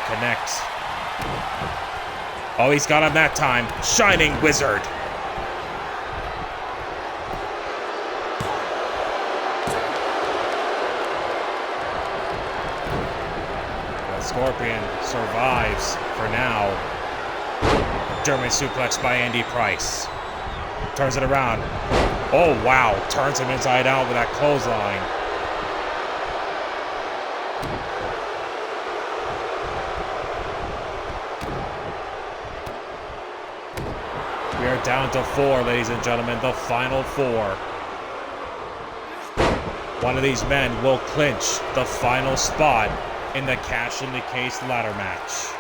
A: connect. Oh, he's got him that time. Shining Wizard. The Scorpion survives for now. German suplex by Andy Price. Turns it around. Oh, wow. Turns him inside out with that clothesline. We are down to 4, ladies and gentlemen. The final 4. One of these men will clinch the final spot in the Cash in the Case ladder match.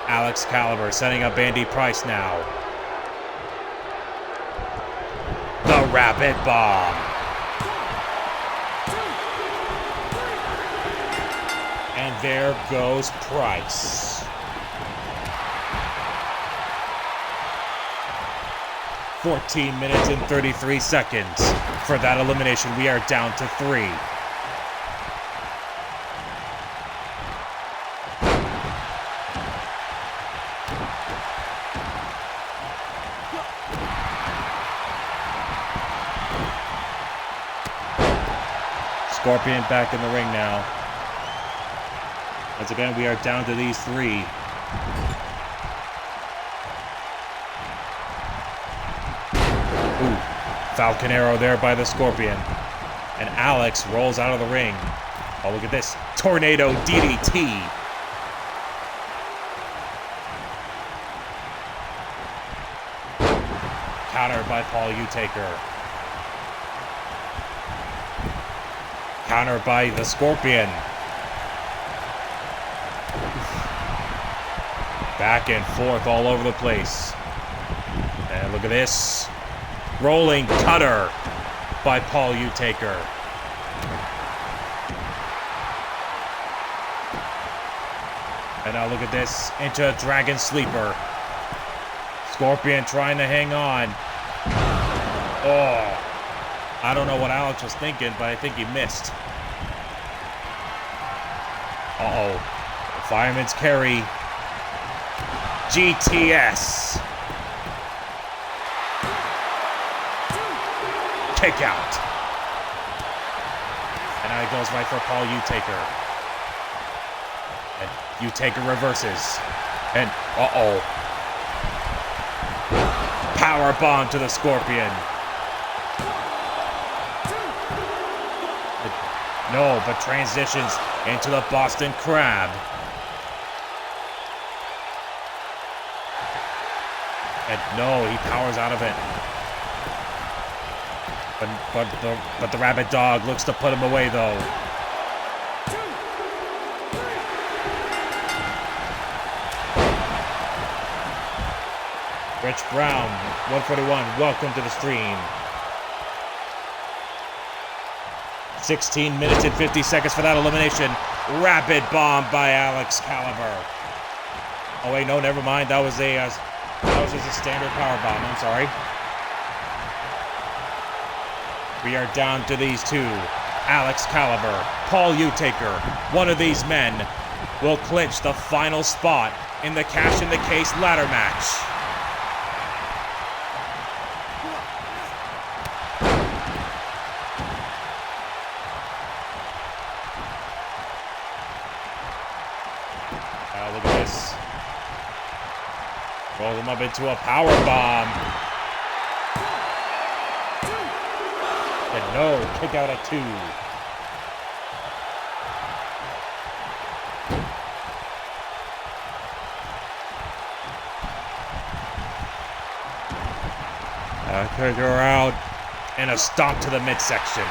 A: Alex Caliber setting up Andy Price now. The Rapid Bomb. And there goes Price. 14 minutes and 33 seconds for that elimination. We are down to 3. Scorpion back in the ring now. Once again, we are down to these 3. Ooh, Falcon Arrow there by the Scorpion. And Alex rolls out of the ring. Oh, look at this. Tornado DDT. Countered by Paul Utaker. Countered by the Scorpion. Back and forth all over the place. And look at this. Rolling cutter by Paul Utaker. And now look at this. Into a Dragon Sleeper. Scorpion trying to hang on. Oh. I don't know what Alex was thinking, but I think he missed. Uh-oh. Fireman's carry. GTS. Kick out. And now he goes right for Paul Utaker. And Utaker reverses. And, uh-oh. Power bomb to the Scorpion. No, but transitions into the Boston Crab. And no, he powers out of it. But the Rabbit Dog looks to put him away, though. Rich Brown, 141, welcome to the stream. 16 minutes and 50 seconds for that elimination. Rapid bomb by Alex Caliber. Oh wait, no, never mind. That was just a standard power bomb. I'm sorry. We are down to these 2. Alex Caliber, Paul Utaker. One of these men will clinch the final spot in the Cash in the Case ladder match. Look at this. Rolls him up into a power bomb. And no, kick out at 2. Kick her out. And a stomp to the midsection.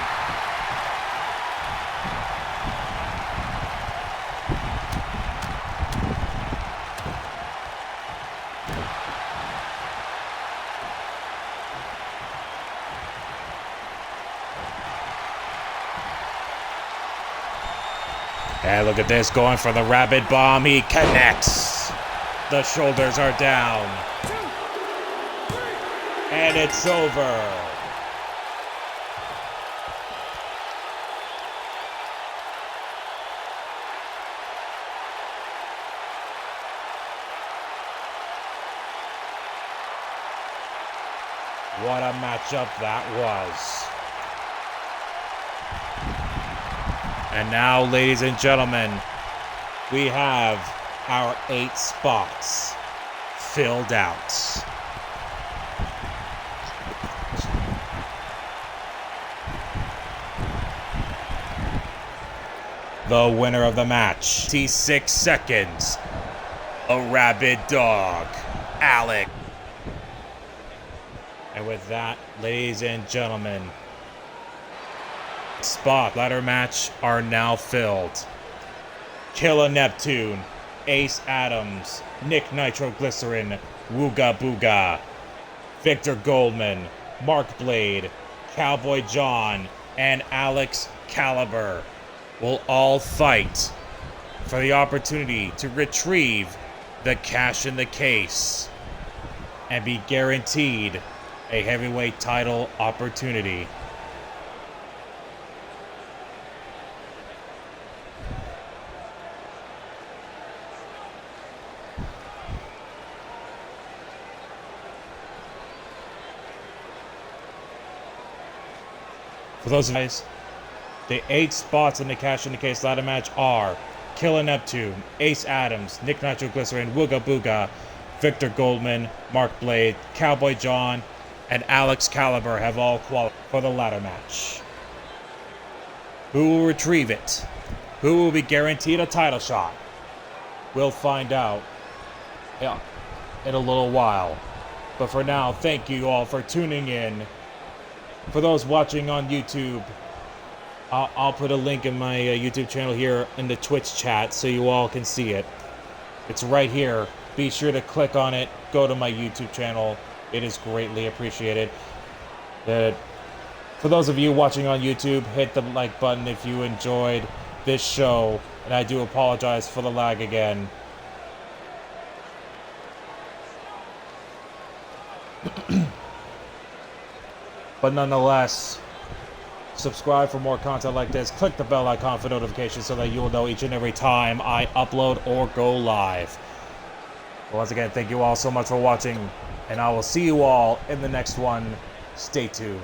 A: And look at this, going for the rapid bomb. He connects. The shoulders are down. And it's over. What a matchup that was. And now, ladies and gentlemen, we have our 8 spots filled out. The winner of the match, 26 seconds, a rabid dog, Alex. And with that, ladies and gentlemen, spot ladder match are now filled. Killer Neptune, Ace Adams, Nick Nitroglycerin, Wooga Booga, Victor Goldman, Mark Blade, Cowboy John, and Alex Caliber will all fight for the opportunity to retrieve the cash in the case and be guaranteed a heavyweight title opportunity. For those guys, the 8 spots in the cash in the case ladder match are Killer Neptune, Ace Adams, Nick Nitroglycerin, Wooga Booga, Victor Goldman, Mark Blade, Cowboy John, and Alex Caliber have all qualified for the ladder match. Who will retrieve it? Who will be guaranteed a title shot? We'll find out in a little while. But for now, thank you all for tuning in. For those watching on YouTube, I'll put a link in my YouTube channel here in the Twitch chat so you all can see it. It's right here. Be sure to click on it. Go to my YouTube channel. It is greatly appreciated. For those of you watching on YouTube, hit the like button if you enjoyed this show. And I do apologize for the lag again. But nonetheless, subscribe for more content like this. Click the bell icon for notifications so that you will know each and every time I upload or go live. Once again, thank you all so much for watching, and I will see you all in the next one. Stay tuned.